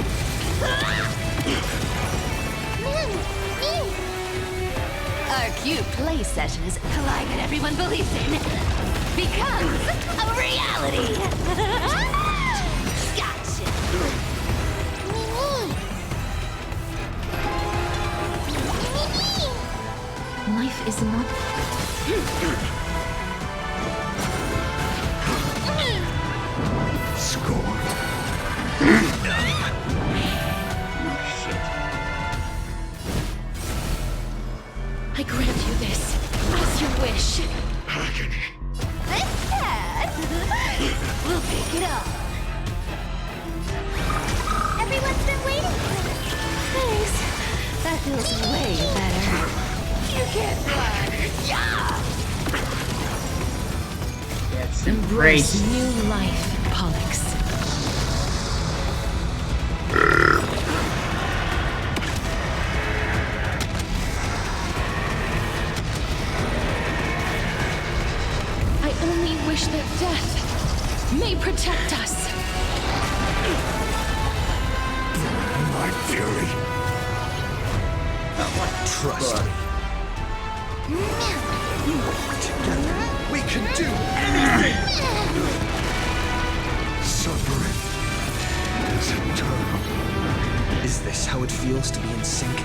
Our cute play sessions, climate everyone believes in, becomes a reality! Gotcha! Life is not. Scorn. Oh shit. I grant you this, as you wish. Agony. This cat! We'll pick it up. Everyone's been waiting for this. Thanks. That feels way better. You can't run! Yeah! Let's Embrace embrace. new life, Pollux. I only wish that death may protect us. My fury. Trust me. Together, we can do anything! Suffering is eternal. Is this how it feels to be in sync?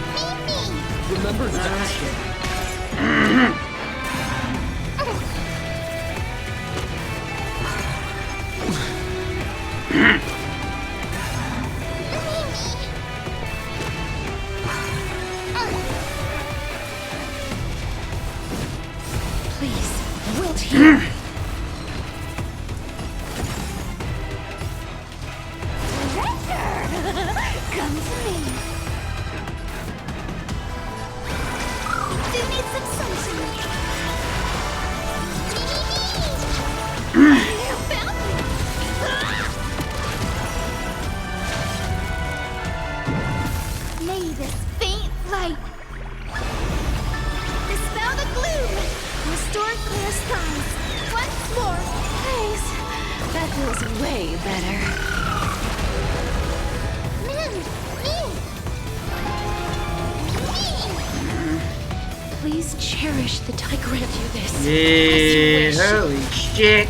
Remember that? Please, wilt here. Come to me. Do need some sunshine. You found me. May this faint light dispel the gloom, restore clear skies. Once more. Thanks. That feels way better. Please cherish the I grant you this. Yeah, As you wish. holy shit.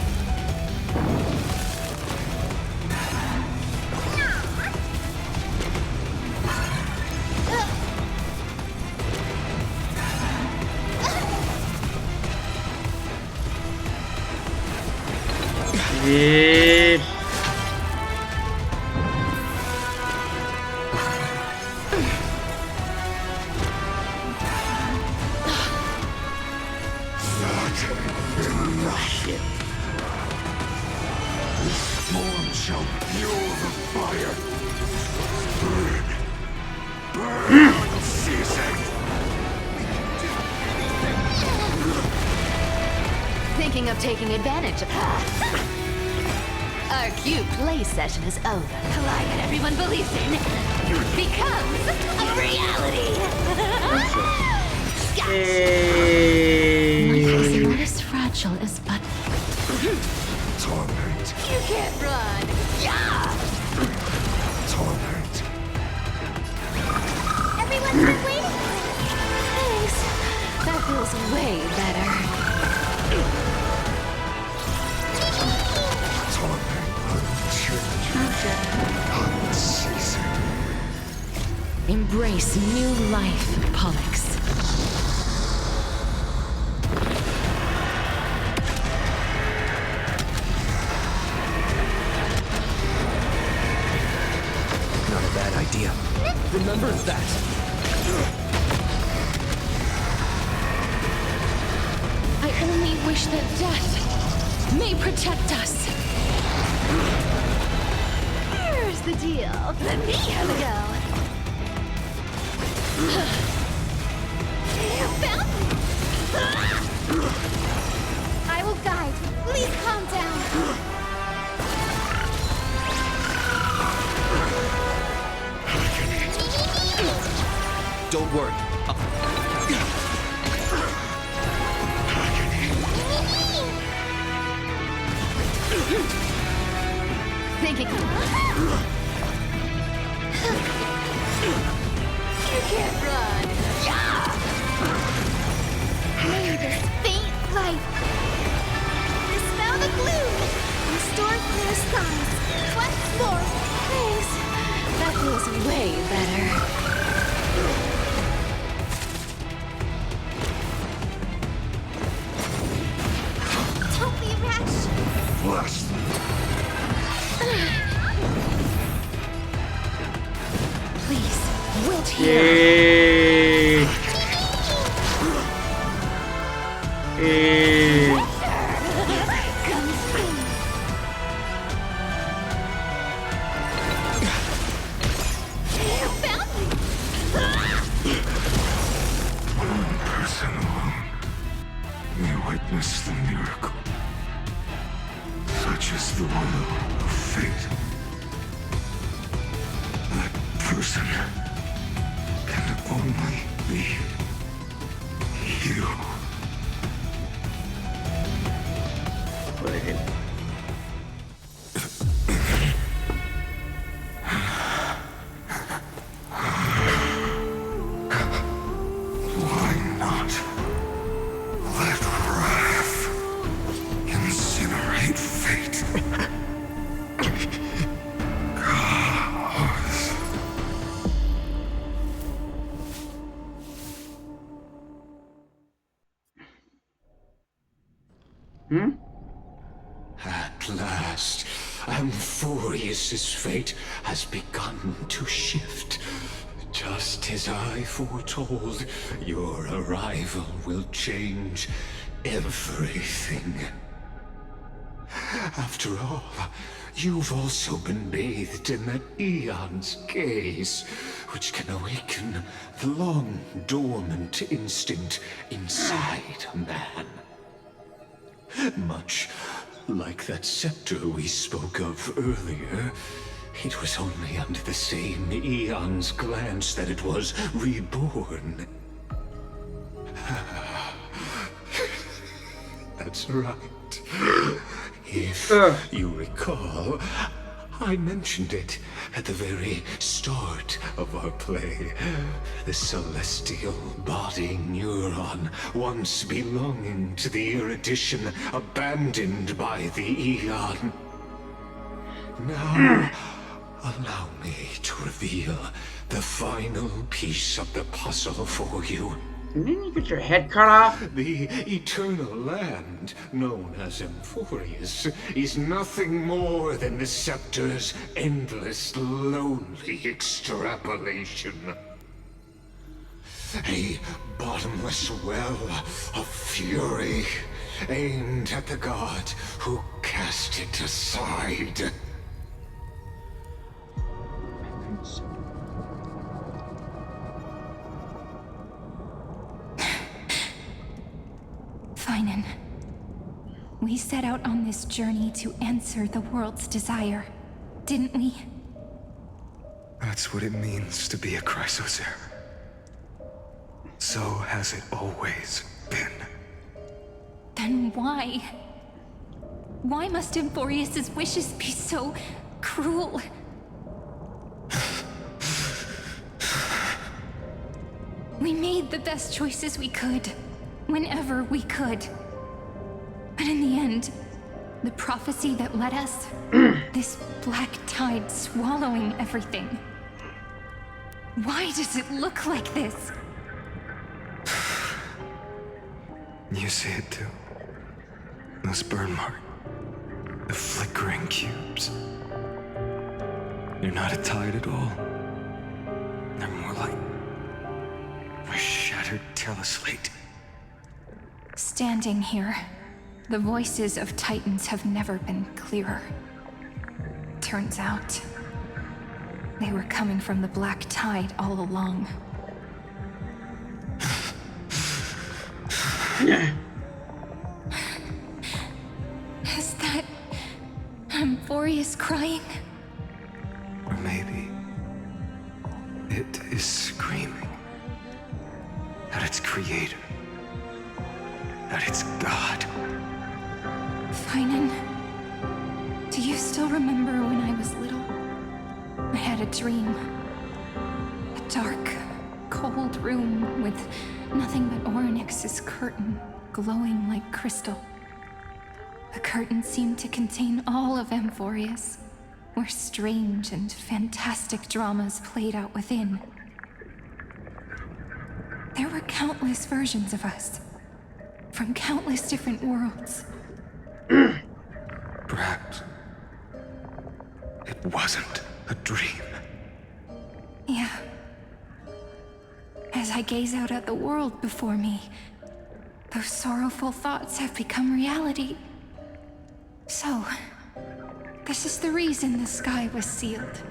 Shit. That Shit. This storm shall fuel the fire. Burn unceasing. Thinking of taking advantage of that? Our cute play session is over. The lie that everyone believes in becomes a reality. Life is not as fragile as but Torment. You can't run. Yeah! Torment. Everyone's been waiting. Thanks. That feels way better. Torment unceasing. embrace new life, Pollux. Not a bad idea. Remember that. I only wish that death may protect us. Here's the deal. Let me have a go. You found me! I will guide. Please calm down. Don't worry. Thinking. You can't run. Yeah! May this faint light dispel the gloom, restore clear skies. Once more. Thanks. That feels way better. Don't be rash. Bless them. Please, wait here. You found me. One person alone may witness the miracle. Such is the will of fate. That person can only be you. Why not let wrath incinerate fate? Cause at last, Amphorius's fate has begun to shift. Just as I foretold, your arrival will change everything. After all, you've also been bathed in that Eon's gaze, which can awaken the long-dormant instinct inside a man. Much like that scepter we spoke of earlier, it was only under the same Eon's glance that it was reborn. That's right. If you recall, I mentioned it at the very start of our play. The celestial body neuron, once belonging to the erudition abandoned by the Eon. Now, allow me to reveal the final piece of the puzzle for you. Didn't you get your head cut off? The eternal land, known as Amphorius, is nothing more than the scepter's endless, lonely extrapolation. A bottomless well of fury, aimed at the god who cast it aside. I think so. Finan, we set out on this journey to answer the world's desire, didn't we? That's what it means to be a Chrysosaur. So has it always been. Then why? Why must Emphorius' wishes be so cruel? We made the best choices we could, whenever we could. But in the end, the prophecy that led us, this black tide swallowing everything. Why does it look like this? You see it too. Those burn marks. The flickering cubes. They're not a tide at all. They're more like a shattered teleslate. Standing here, the voices of Titans have never been clearer. Turns out, they were coming from the black tide all along. Is that Emphorius crying? Or maybe it is screaming at its creator, at its god. Finan, do you still remember when I was little? I had a dream. A dark, cold room with nothing but Orynyx's curtain glowing like crystal. The curtain seemed to contain all of Emphorius, where strange and fantastic dramas played out within. There were countless versions of us, from countless different worlds. Perhaps it wasn't a dream. Yeah. As I gaze out at the world before me, those sorrowful thoughts have become reality. So, this is the reason the sky was sealed.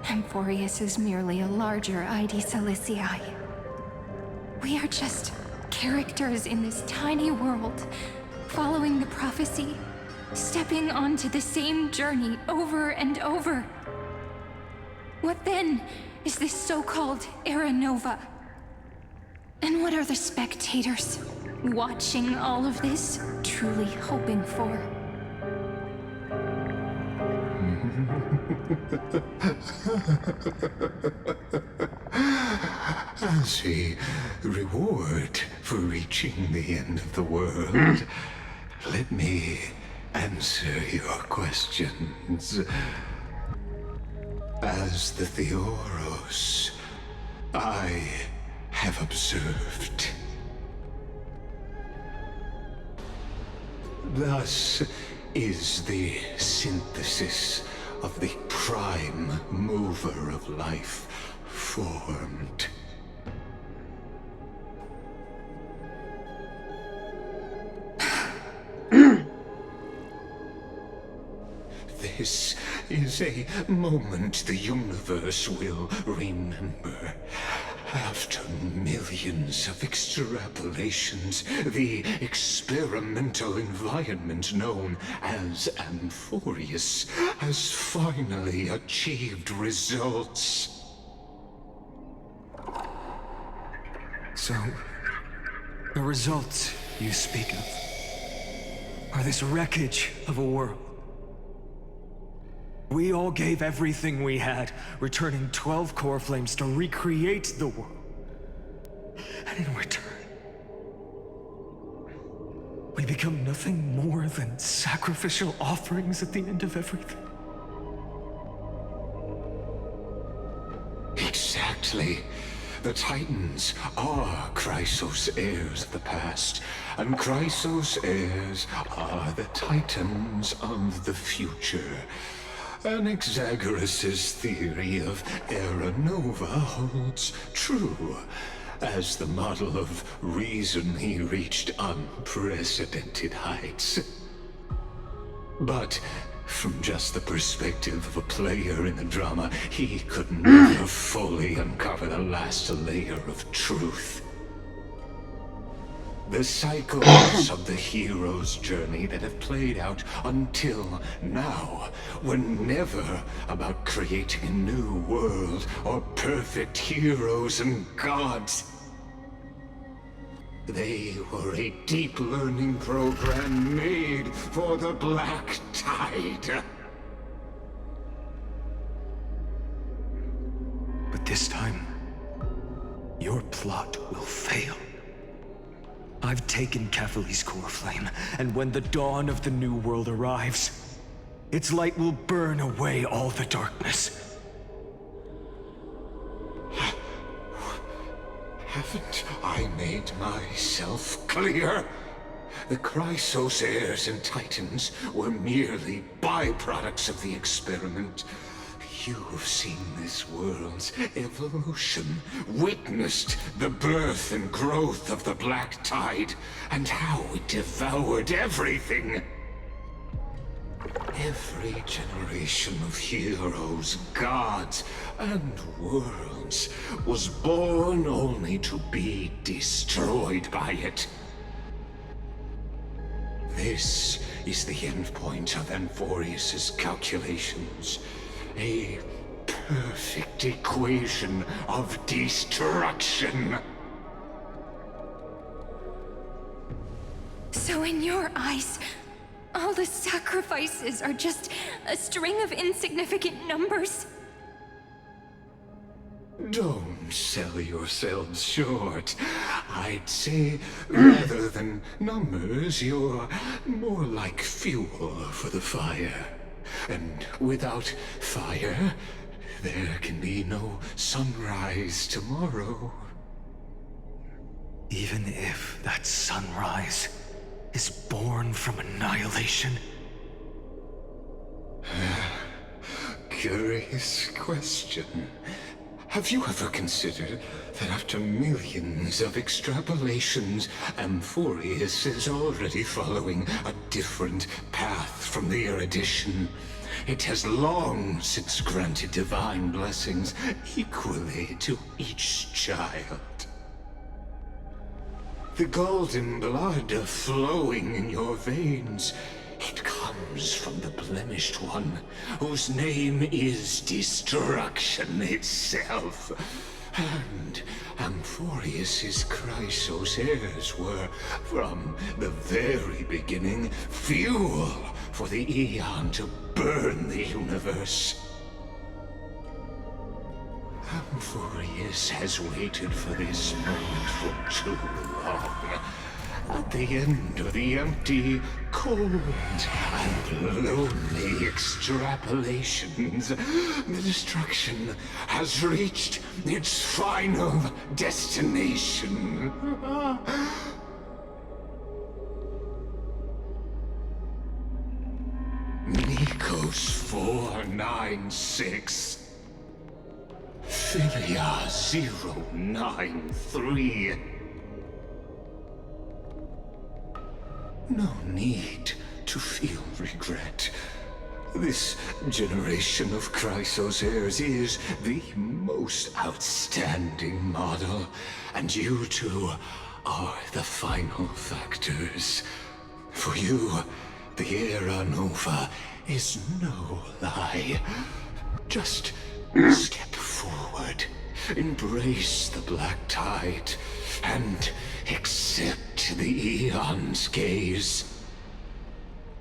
Emphorius is merely a larger ID Silicii. We are just characters in this tiny world, following the prophecy, stepping onto the same journey over and over. What then is this so-called Era Nova? And what are the spectators watching all of this truly hoping for? As a reward for reaching the end of the world, let me answer your questions. As the Theoros, I have observed. Thus is the synthesis of the prime mover of life formed. This is a moment the universe will remember. After millions of extrapolations, the experimental environment known as Emphorius has finally achieved results. So, the results you speak of are this wreckage of a world. We all gave everything we had, returning 12 core flames to recreate the world. And in return, we become nothing more than sacrificial offerings at the end of everything. Exactly. The Titans are Chrysos heirs of the past, and Chrysos heirs are the Titans of the future. Anaxagoras' theory of Era Nova holds true. As the model of reason, he reached unprecedented heights. But from just the perspective of a player in the drama, he could never fully uncover the last layer of truth. The cycles of the hero's journey that have played out until now were never about creating a new world or perfect heroes and gods. They were a deep learning program made for the Black Tide. But this time, your plot will fail. I've taken Catholi's core flame, and when the dawn of the new world arrives, its light will burn away all the darkness. Haven't I made myself clear? The Chrysos heirs and Titans were merely byproducts of the experiment. You've seen this world's evolution, witnessed the birth and growth of the Black Tide, and how it devoured everything. Every generation of heroes, gods, and worlds was born only to be destroyed by it. This is the endpoint of Amphorius's calculations. A perfect equation of destruction. So in your eyes, all the sacrifices are just a string of insignificant numbers? Don't sell yourselves short. I'd say, rather than numbers, you're more like fuel for the fire. And without fire, there can be no sunrise tomorrow. Even if that sunrise is born from annihilation? Curious question. Have you ever considered that after millions of extrapolations, Amphorius is already following a different path from the erudition? It has long since granted divine blessings equally to each child. The golden blood flowing in your veins, it comes from the blemished one, whose name is destruction itself. And Amphorius's Chrysos heirs were, from the very beginning, fuel for the Aeon to burn the universe. Amphorius has waited for this moment for too long. At the end of the empty, cold, and lonely extrapolations, the destruction has reached its final destination. Nikos 496. Philia 093. No need to feel regret. This generation of Chrysos heirs is the most outstanding model, and you two are the final factors. For you, the Era Nova is no lie. Just step forward, embrace the Black Tide, and accept the Aeon's gaze.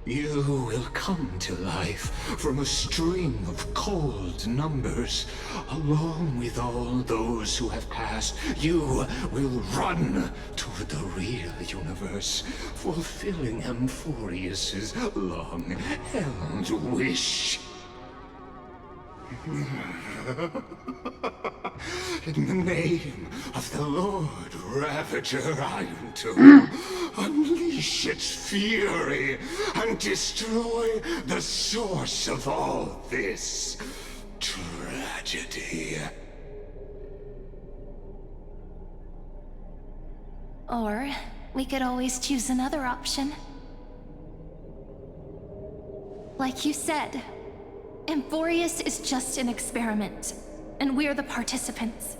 You will come to life from a string of cold numbers. Along with all those who have passed, you will run toward the real universe, fulfilling Amphorius's long-held wish. In the name of the Lord Ravager, I am to unleash its fury and destroy the source of all this tragedy. Or we could always choose another option. Like you said, Amphorius is just an experiment, and we're the participants.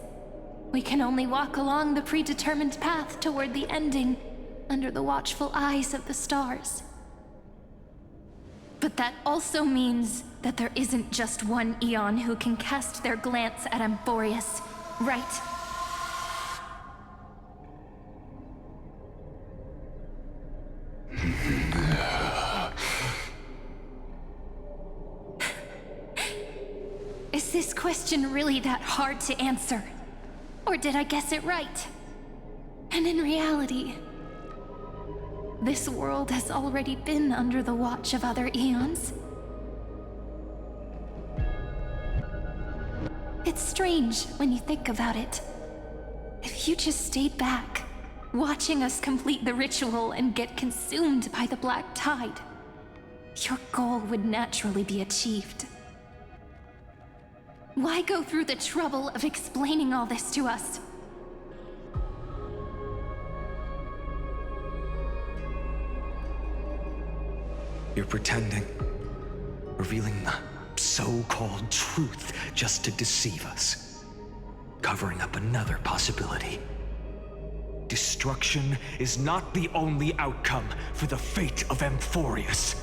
We can only walk along the predetermined path toward the ending, under the watchful eyes of the stars. But that also means that there isn't just one Eon who can cast their glance at Amphorius, right? Is this question really that hard to answer? Or did I guess it right? And in reality, this world has already been under the watch of other Eons. It's strange when you think about it. If you just stayed back, watching us complete the ritual and get consumed by the black tide, your goal would naturally be achieved. Why go through the trouble of explaining all this to us? You're pretending, revealing the so-called truth just to deceive us, covering up another possibility. Destruction is not the only outcome for the fate of Amphorius.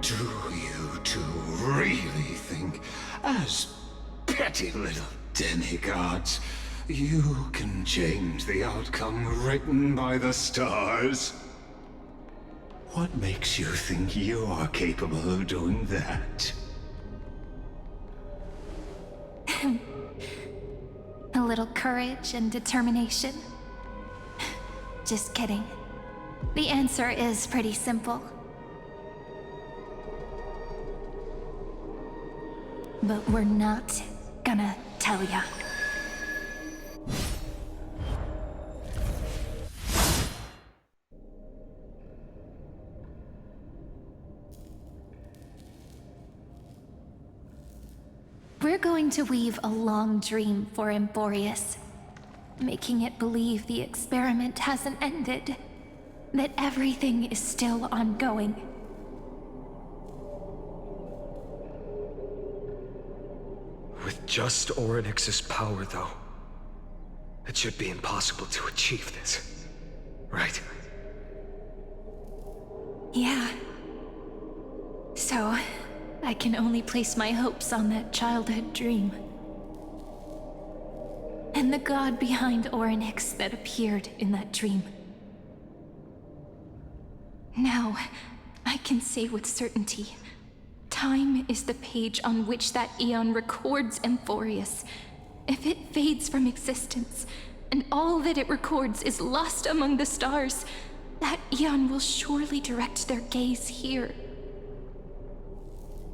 Do you two really think, as petty little demigods, you can change the outcome written by the stars? What makes you think you are capable of doing that? A little courage and determination. Just kidding. The answer is pretty simple. But we're not gonna tell ya. We're going to weave a long dream for Amphorius, making it believe the experiment hasn't ended, that everything is still ongoing. With just Orynyx's power, though, it should be impossible to achieve this, right? Yeah. So, I can only place my hopes on that childhood dream. And the god behind Orynyx that appeared in that dream. Now, I can say with certainty, time is the page on which that Eon records Amphorius. If it fades from existence, and all that it records is lost among the stars, that Eon will surely direct their gaze here.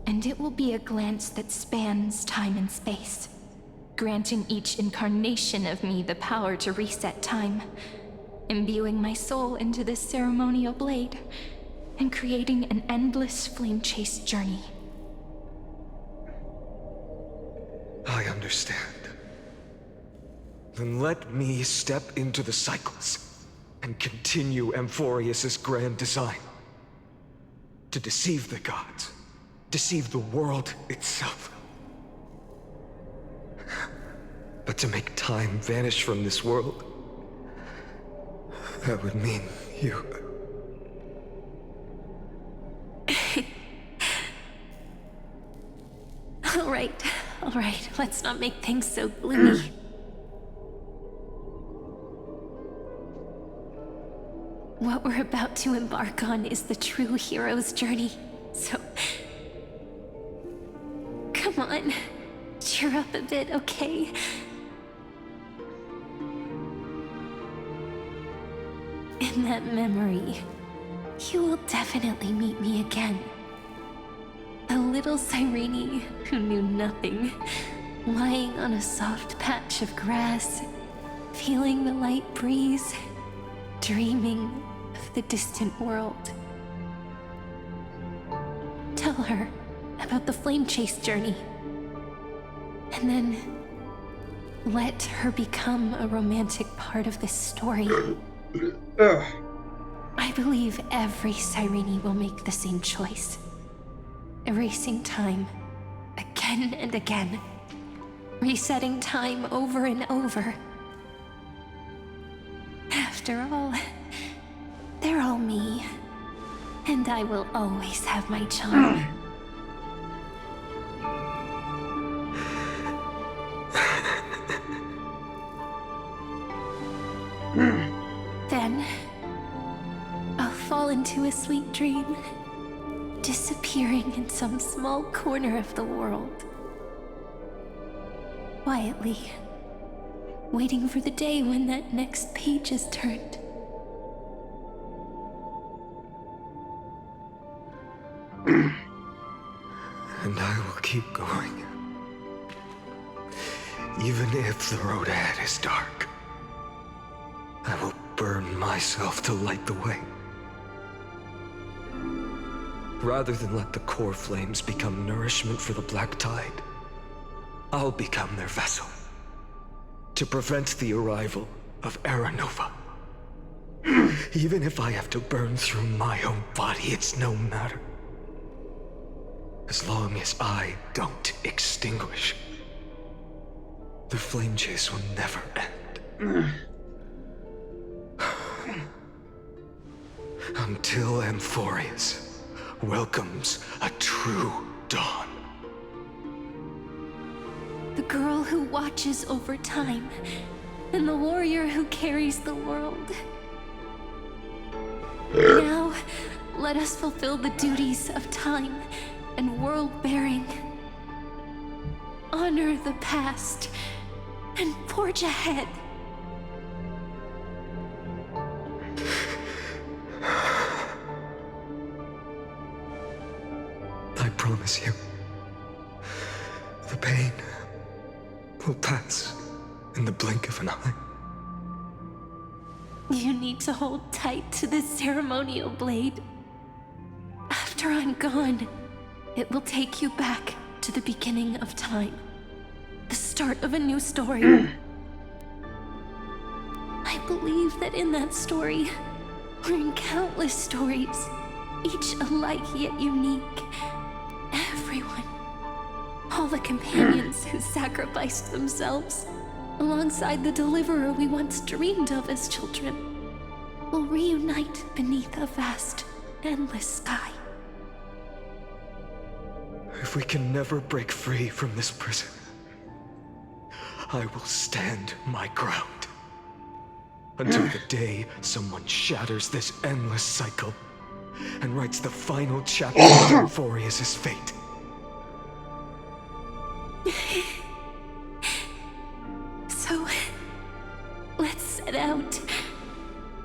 And it will be a glance that spans time and space, granting each incarnation of me the power to reset time, imbuing my soul into this ceremonial blade, and creating an endless flame-chased journey. I understand. Then let me step into the cycles and continue Amphorius's grand design. To deceive the gods, deceive the world itself. But to make time vanish from this world, that would mean you. All right, let's not make things so gloomy. What we're about to embark on is the true hero's journey, so... Come on, cheer up a bit, okay? In that memory, you will definitely meet me again. A little Cyrene who knew nothing, lying on a soft patch of grass, feeling the light breeze, dreaming of the distant world. Tell her about the flame chase journey and then let her become a romantic part of this story. I believe every Cyrene will make the same choice. Erasing time again and again. Resetting time over and over. After all, they're all me. And I will always have my charm. Then, I'll fall into a sweet dream, disappearing in some small corner of the world. Quietly, waiting for the day when that next page is turned. And I will keep going. Even if the road ahead is dark, I will burn myself to light the way. Rather than let the core flames become nourishment for the black tide, I'll become their vessel to prevent the arrival of Era Nova. Even if I have to burn through my own body, it's no matter. As long as I don't extinguish, the flame chase will never end. Until Amphorius welcomes a true dawn. The girl who watches over time, and the warrior who carries the world. Now, let us fulfill the duties of time and world-bearing. Honor the past and forge ahead. I promise you, the pain will pass in the blink of an eye. You need to hold tight to this ceremonial blade. After I'm gone, it will take you back to the beginning of time. The start of a new story. I believe that in that story, or in countless stories, each alike yet unique, everyone, all the companions who sacrificed themselves, alongside the deliverer we once dreamed of as children, will reunite beneath a vast, endless sky. If we can never break free from this prison, I will stand my ground. Until the day someone shatters this endless cycle and writes the final chapter of Amphorius' fate. So, let's set out.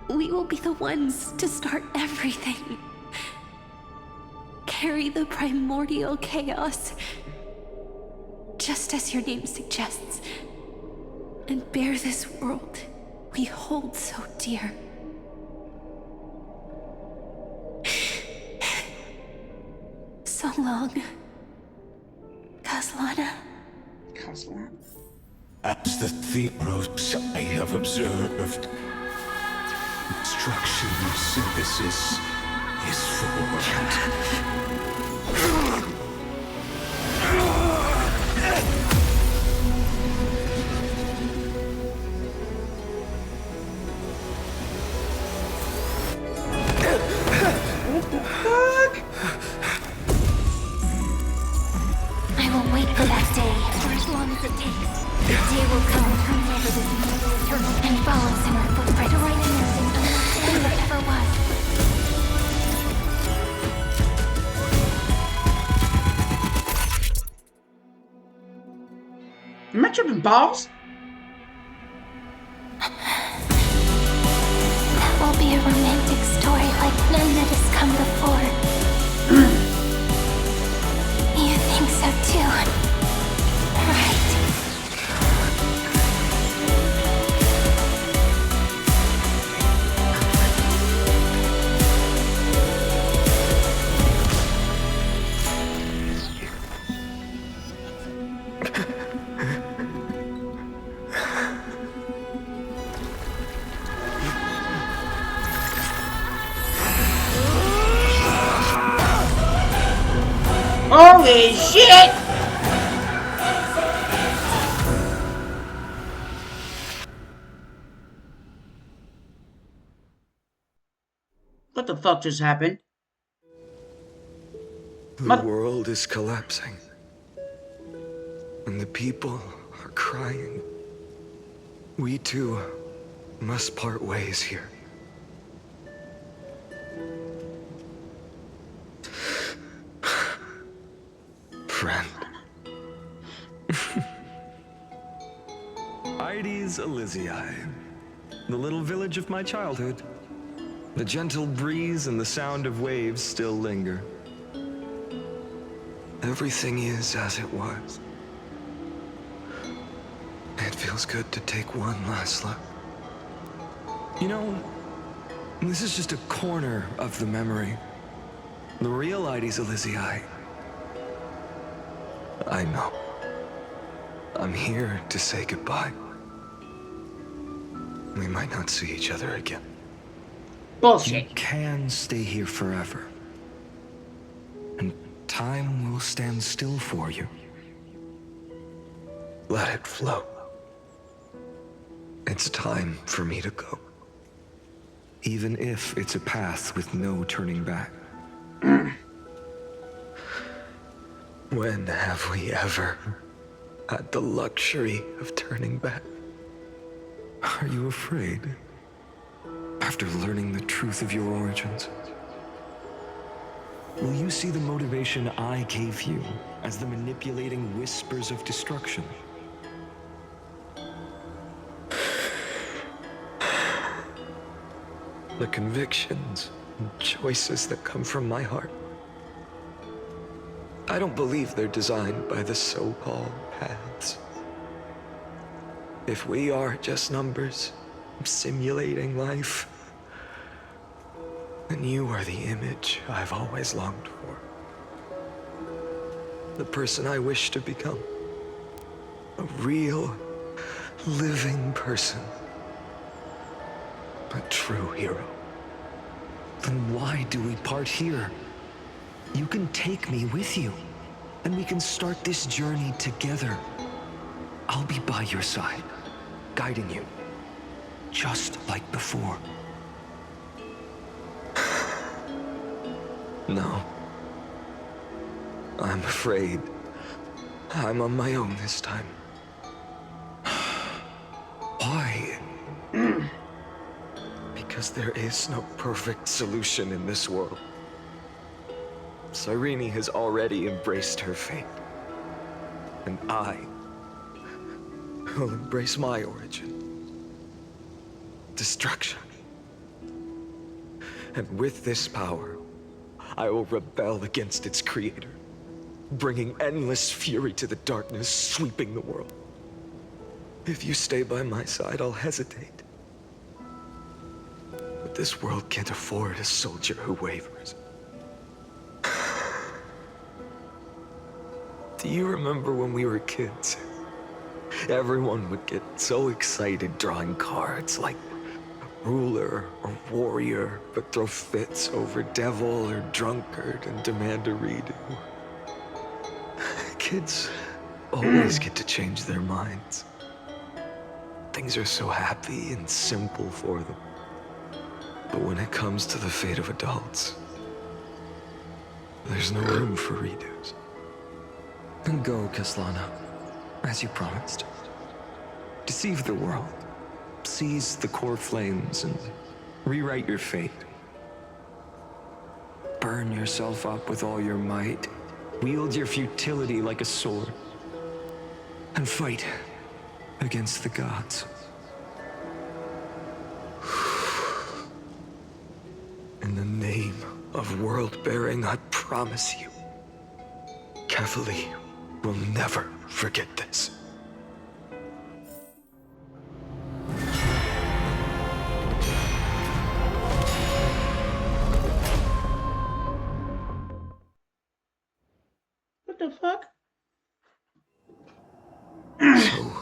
We will be the ones to start everything. Carry the primordial chaos, just as your name suggests, and bear this world we hold so dear. So long, Kaslana. As the Theros I have observed, instruction synthesis is formed. I will wait for that day for as long as it takes. The day will come and turn over this eternal and follows in our footprint, writing everything unlike there ever was. Am I tripping balls? That will be a romantic story like none that has come before. You think so too, right? Holy shit! What the fuck just happened? The world is collapsing. And the people are crying. We too must part ways here. Friend. Ides Elysiae, the little village of my childhood. The gentle breeze and the sound of waves still linger. Everything is as it was. It feels good to take one last look. You know, this is just a corner of the memory. The real Ides Elysiae. I know. I'm here to say goodbye. We might not see each other again. Bullshit. You can stay here forever. And time will stand still for you. Let it flow. It's time for me to go. Even if it's a path with no turning back. When have we ever had the luxury of turning back? Are you afraid? After learning the truth of your origins? Will you see the motivation I gave you as the manipulating whispers of destruction? The convictions and choices that come from my heart. I don't believe they're designed by the so-called paths. If we are just numbers, simulating life, then you are the image I've always longed for. The person I wish to become. A real, living person. A true hero. Then why do we part here? You can take me with you, and we can start this journey together. I'll be by your side, guiding you, just like before. No. I'm afraid I'm on my own this time. Why? Because there is no perfect solution in this world. Cyrene has already embraced her fate. And I will embrace my origin. Destruction. And with this power, I will rebel against its creator, bringing endless fury to the darkness sweeping the world. If you stay by my side, I'll hesitate. But this world can't afford a soldier who wavers. Do you remember when we were kids? Everyone would get so excited drawing cards like ruler or warrior, but throw fits over devil or drunkard and demand a redo. Kids always get to change their minds. Things are so happy and simple for them. But when it comes to the fate of adults, there's no room for redos. Then go, Kaslana, as you promised. Deceive the world. Seize the core flames and rewrite your fate. Burn yourself up with all your might. Wield your futility like a sword. And fight against the gods. In the name of world-bearing, I promise you, Cavalier will never forget this. What the fuck? So,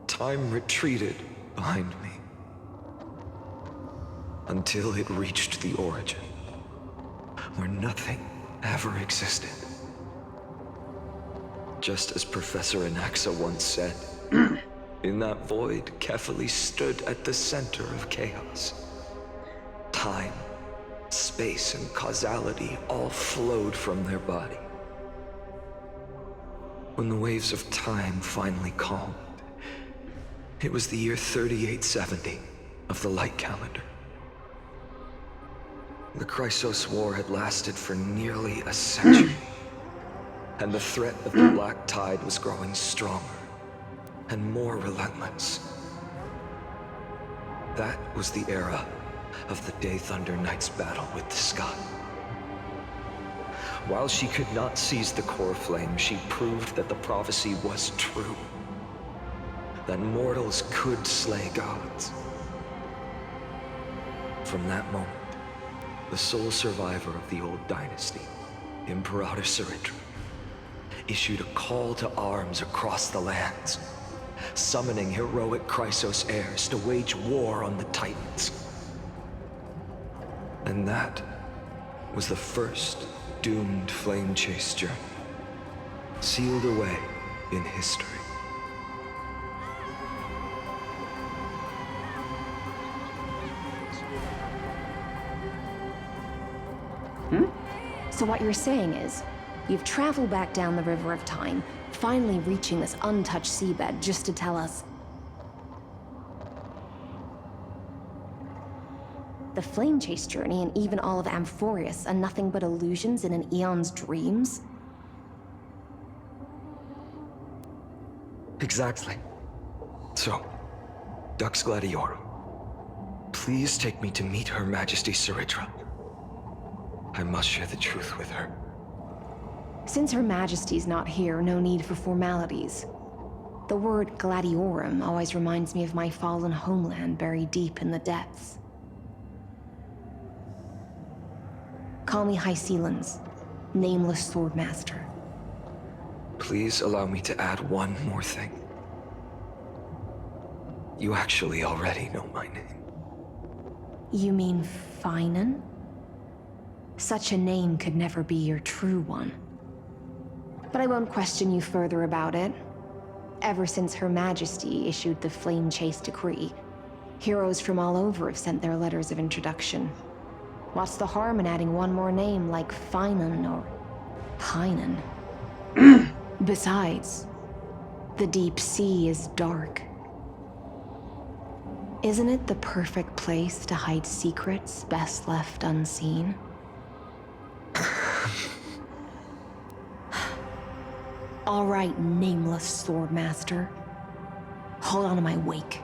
time retreated behind me. Until it reached the origin, where nothing ever existed. Just as Professor Anaxa once said, in that void, Kefali stood at the center of chaos. Time, space, and causality all flowed from their body. When the waves of time finally calmed, it was the year 3870 of the light calendar. The Chrysos War had lasted for nearly a century, and the threat of the Black Tide was growing stronger and more relentless. That was the era of the Day Thunder Knight's battle with the sky. While she could not seize the core flame, she proved that the prophecy was true. That mortals could slay gods. From that moment, the sole survivor of the old dynasty, Imperator Saritra, issued a call to arms across the lands, summoning heroic Chrysos heirs to wage war on the Titans. And that was the first doomed flame chase journey, sealed away in history. So what you're saying is, you've traveled back down the River of Time, finally reaching this untouched seabed just to tell us the flame chase journey and even all of Amphorius are nothing but illusions in an eon's dreams? Exactly. So, Dux Gladiorum, please take me to meet Her Majesty Saritra. I must share the truth with her. Since Her Majesty's not here, no need for formalities. The word Gladiorum always reminds me of my fallen homeland buried deep in the depths. Call me High Sealans, Nameless Swordmaster. Please allow me to add one more thing. You actually already know my name. You mean Finan? Such a name could never be your true one. But I won't question you further about it. Ever since Her Majesty issued the Flame Chase Decree, heroes from all over have sent their letters of introduction. What's the harm in adding one more name like Finan or Pinan? Besides, the deep sea is dark. Isn't it the perfect place to hide secrets best left unseen? All right, Nameless Swordmaster. Hold on to my wake.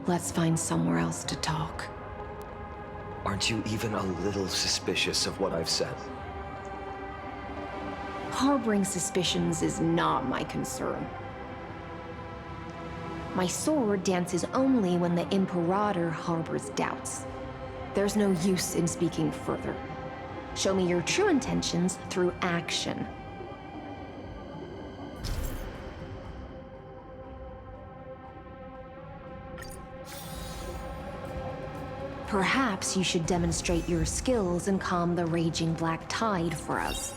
Let's find somewhere else to talk. Aren't you even a little suspicious of what I've said? Harboring suspicions is not my concern. My sword dances only when the Imperator harbors doubts. There's no use in speaking further. Show me your true intentions through action. Perhaps you should demonstrate your skills and calm the raging black tide for us.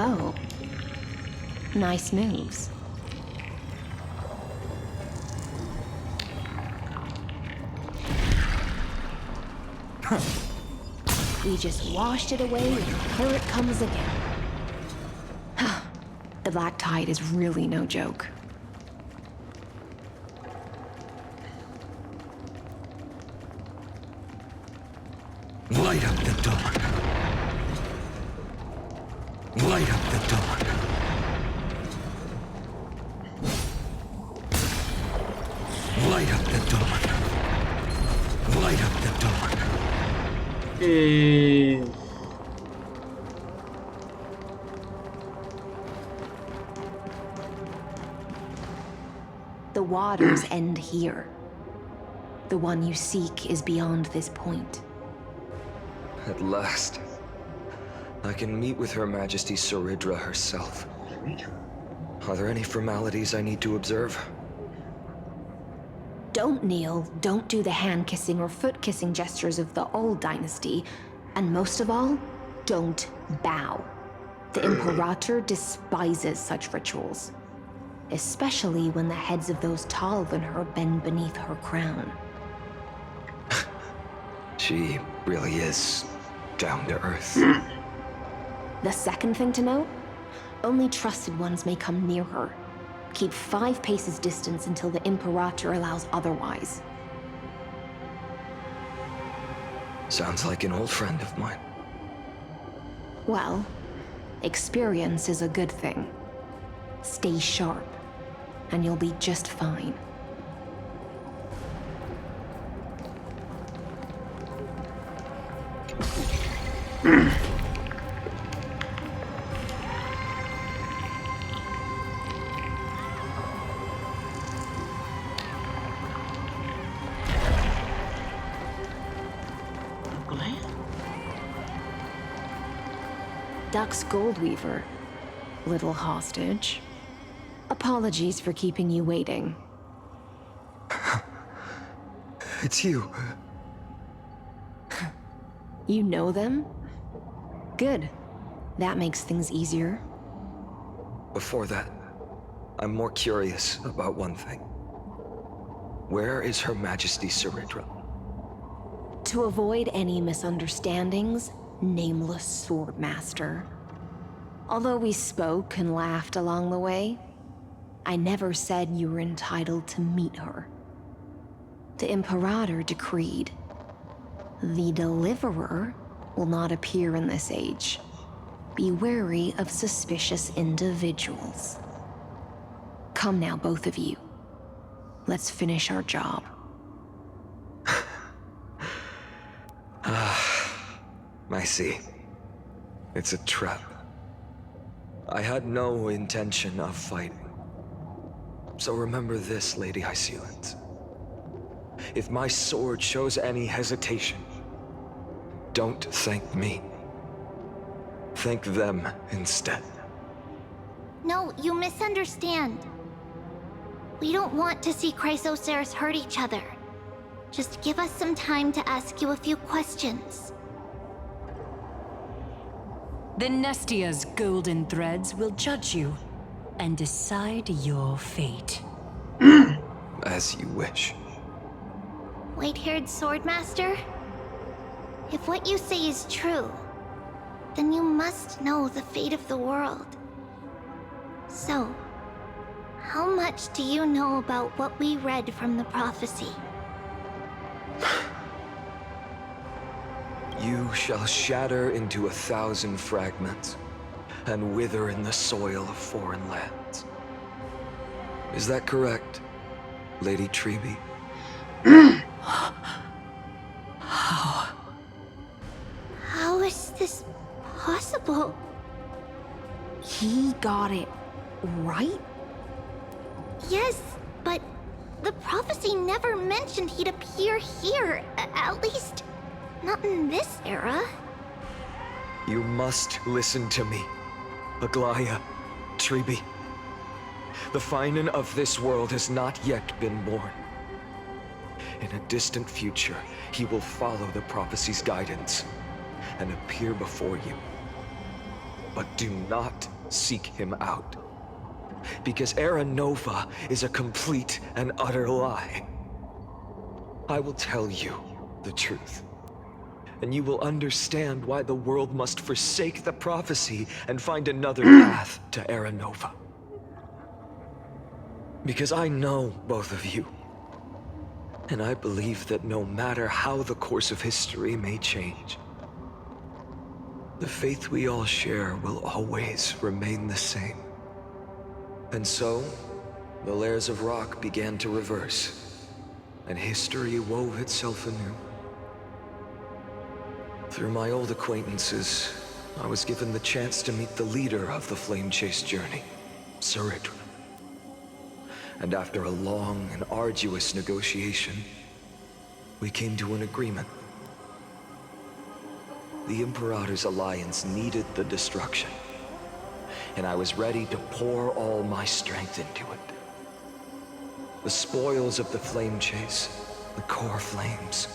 Oh. Nice moves. We just washed it away and here it comes again. The black tide is really no joke. Light up the dawn. Light up the dawn. Light up the dawn. Light up the dawn. The waters end here. The one you seek is beyond this point. At last, I can meet with Her Majesty Saridra herself. Are there any formalities I need to observe? Don't kneel, don't do the hand-kissing or foot-kissing gestures of the old dynasty, and most of all, don't bow. The Imperator despises such rituals, especially when the heads of those taller than her bend beneath her crown. She really is down to earth. The second thing to note, only trusted ones may come near her. Keep 5 paces distance until the Imperator allows otherwise. Sounds like an old friend of mine. Well, experience is a good thing. Stay sharp, and you'll be just fine. Duck's Goldweaver, little hostage. Apologies for keeping you waiting. It's you. You know them? Good. That makes things easier. Before that, I'm more curious about one thing. Where is Her Majesty Saridra? To avoid any misunderstandings, nameless Swordmaster. Although we spoke and laughed along the way, I never said you were entitled to meet her. The Imperator decreed, the Deliverer will not appear in this age. Be wary of suspicious individuals. Come now, both of you. Let's finish our job. I see. It's a trap. I had no intention of fighting. So remember this, Lady Hysealant. If my sword shows any hesitation, don't thank me. Thank them instead. No, you misunderstand. We don't want to see Chrysoceres hurt each other. Just give us some time to ask you a few questions. The Nestia's golden threads will judge you and decide your fate. As you wish. White-haired Swordmaster? If what you say is true, then you must know the fate of the world. So, how much do you know about what we read from the prophecy? You shall shatter into 1,000 fragments and wither in the soil of foreign lands. Is that correct, Lady Treby? How is this possible? He got it right? Yes, but the prophecy never mentioned he'd appear here. At least, not in this era. You must listen to me, Aglaya, Treby. The Finan of this world has not yet been born. In a distant future, he will follow the prophecy's guidance and appear before you. But do not seek him out, because Era Nova is a complete and utter lie. I will tell you the truth, and you will understand why the world must forsake the prophecy and find another path to Era Nova. Because I know both of you, and I believe that no matter how the course of history may change, the faith we all share will always remain the same. And so, the layers of rock began to reverse, and history wove itself anew. Through my old acquaintances, I was given the chance to meet the leader of the Flame Chase journey, Saridra. And after a long and arduous negotiation, we came to an agreement. The Imperator's alliance needed the destruction, and I was ready to pour all my strength into it. The spoils of the flame chase, the core flames,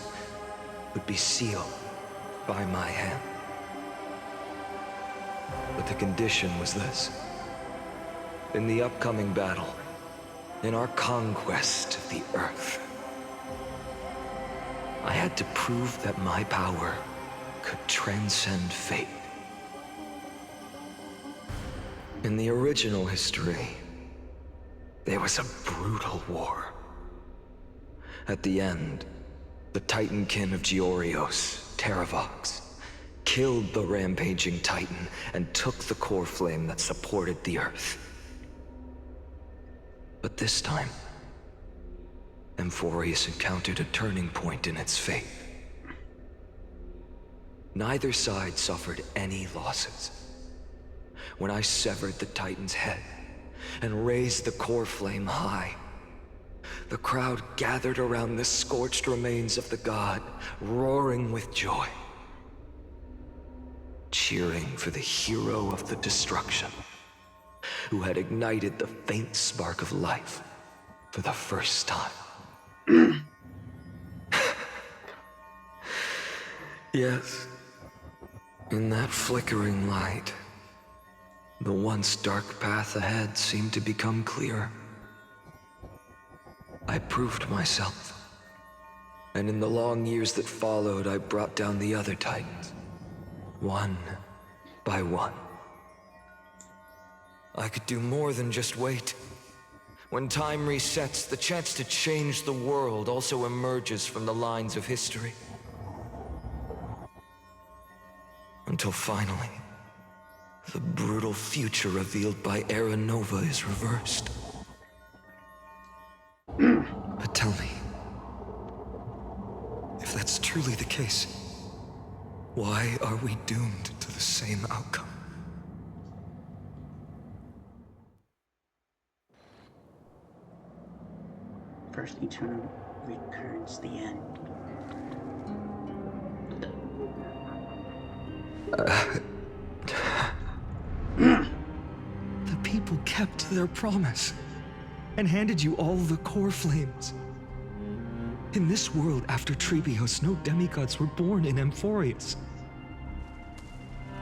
would be sealed by my hand. But the condition was this. In the upcoming battle, in our conquest of the Earth, I had to prove that my power could transcend fate. In the original history, there was a brutal war. At the end, the Titankin of Georios, Terravox, killed the rampaging Titan and took the core flame that supported the Earth. But this time, Amphorius encountered a turning point in its fate. Neither side suffered any losses. When I severed the Titan's head and raised the core flame high, the crowd gathered around the scorched remains of the god, roaring with joy, cheering for the hero of the destruction, who had ignited the faint spark of life for the first time. Yes, in that flickering light, the once dark path ahead seemed to become clearer. I proved myself, and in the long years that followed, I brought down the other Titans, one by one. I could do more than just wait. When time resets, the chance to change the world also emerges from the lines of history. Until finally, the brutal future revealed by Era Nova is reversed. But tell me, if that's truly the case, why are we doomed to the same outcome? First Eternal returns the end. The people kept their promise and handed you all the core flames. In this world after Trebios, no demigods were born in Amphorius.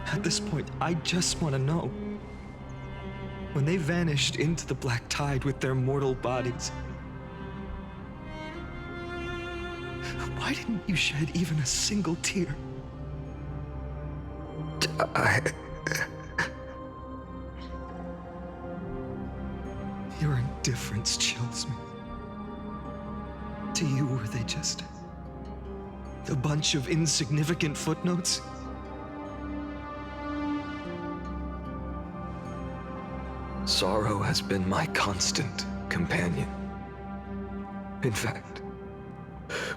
At this point, I just want to know. When they vanished into the black tide with their mortal bodies, why didn't you shed even a single tear? Your indifference chills me. To you, were they just a bunch of insignificant footnotes? Sorrow has been my constant companion. In fact,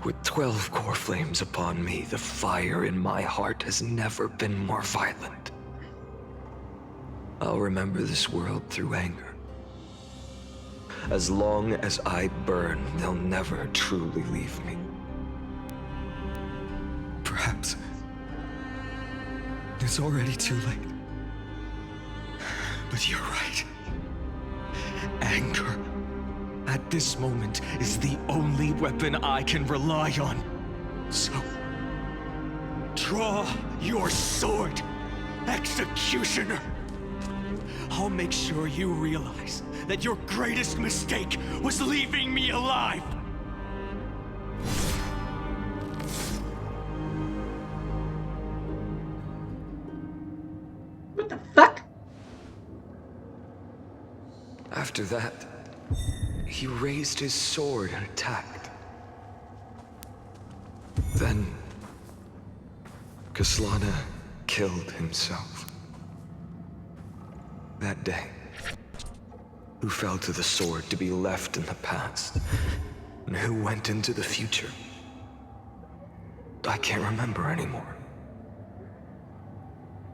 with 12 core flames upon me, the fire in my heart has never been more violent. I'll remember this world through anger. As long as I burn, they'll never truly leave me. Perhaps it's already too late. But you're right. Anger, at this moment, is the only weapon I can rely on. So, draw your sword, Executioner. I'll make sure you realize that your greatest mistake was leaving me alive. What the fuck? After that, he raised his sword and attacked. Then, Kaslana killed himself. That day, who fell to the sword to be left in the past, and who went into the future, I can't remember anymore.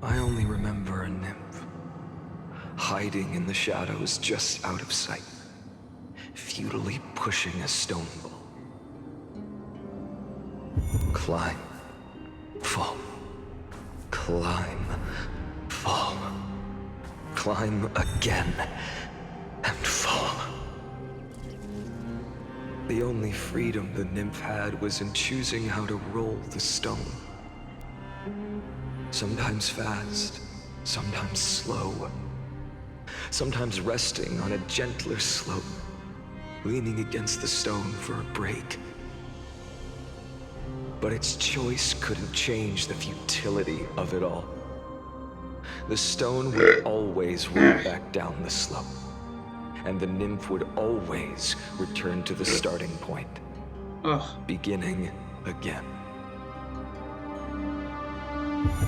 I only remember a nymph, hiding in the shadows just out of sight, futilely pushing a stone ball. Climb, fall, climb, fall, climb again, and fall. The only freedom the nymph had was in choosing how to roll the stone. Sometimes fast, sometimes slow. Sometimes resting on a gentler slope, leaning against the stone for a break. But its choice couldn't change the futility of it all. The stone would always roll back down the slope, and the nymph would always return to the starting point, beginning again.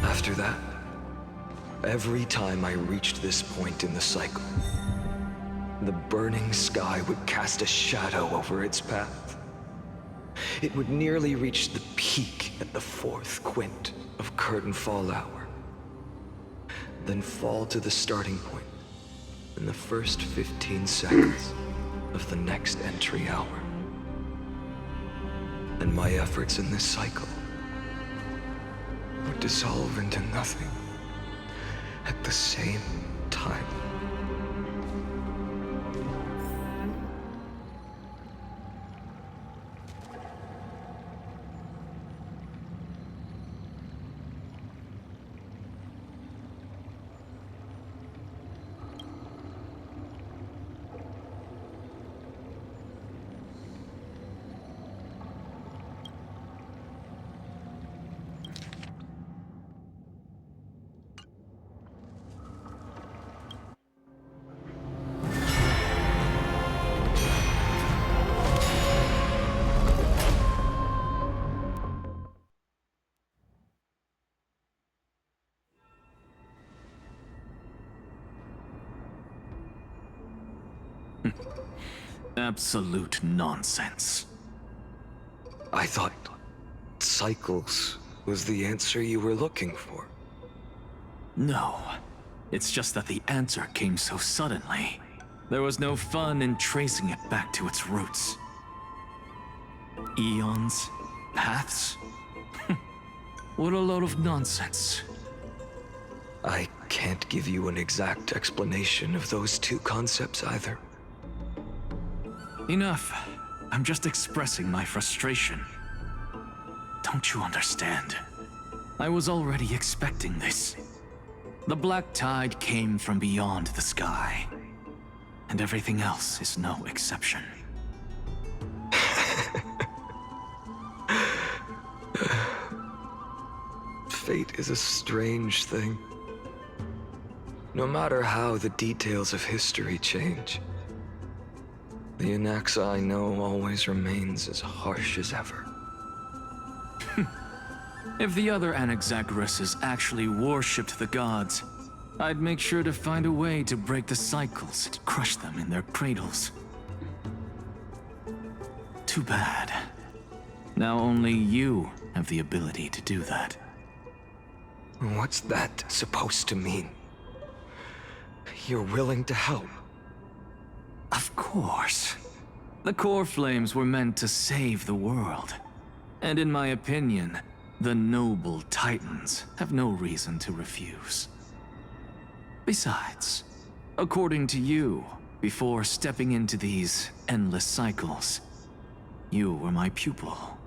After that, every time I reached this point in the cycle, the burning sky would cast a shadow over its path. It would nearly reach the peak at the 4th quint of curtain fall hour, then fall to the starting point in the first 15 seconds of the next entry hour. And my efforts in this cycle would dissolve into nothing at the same time. Absolute nonsense. I thought cycles was the answer you were looking for. No. It's just that the answer came so suddenly. There was no fun in tracing it back to its roots. Eons? Paths? What a load of nonsense. I can't give you an exact explanation of those two concepts either. Enough. I'm just expressing my frustration. Don't you understand? I was already expecting this. The black tide came from beyond the sky, and everything else is no exception. Fate is a strange thing. No matter how the details of history change, the Anaxa I know always remains as harsh as ever. If the other Anaxagoras actually worshipped the gods, I'd make sure to find a way to break the cycles and crush them in their cradles. Too bad. Now only you have the ability to do that. What's that supposed to mean? You're willing to help? Of course. The core flames were meant to save the world. And in my opinion, the noble Titans have no reason to refuse. Besides, according to you, before stepping into these endless cycles, you were my pupil.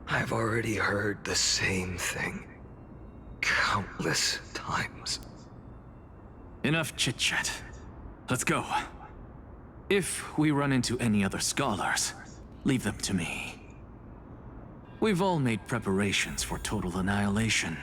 I've already heard the same thing countless times. Enough chit-chat. Let's go. If we run into any other scholars, leave them to me. We've all made preparations for total annihilation.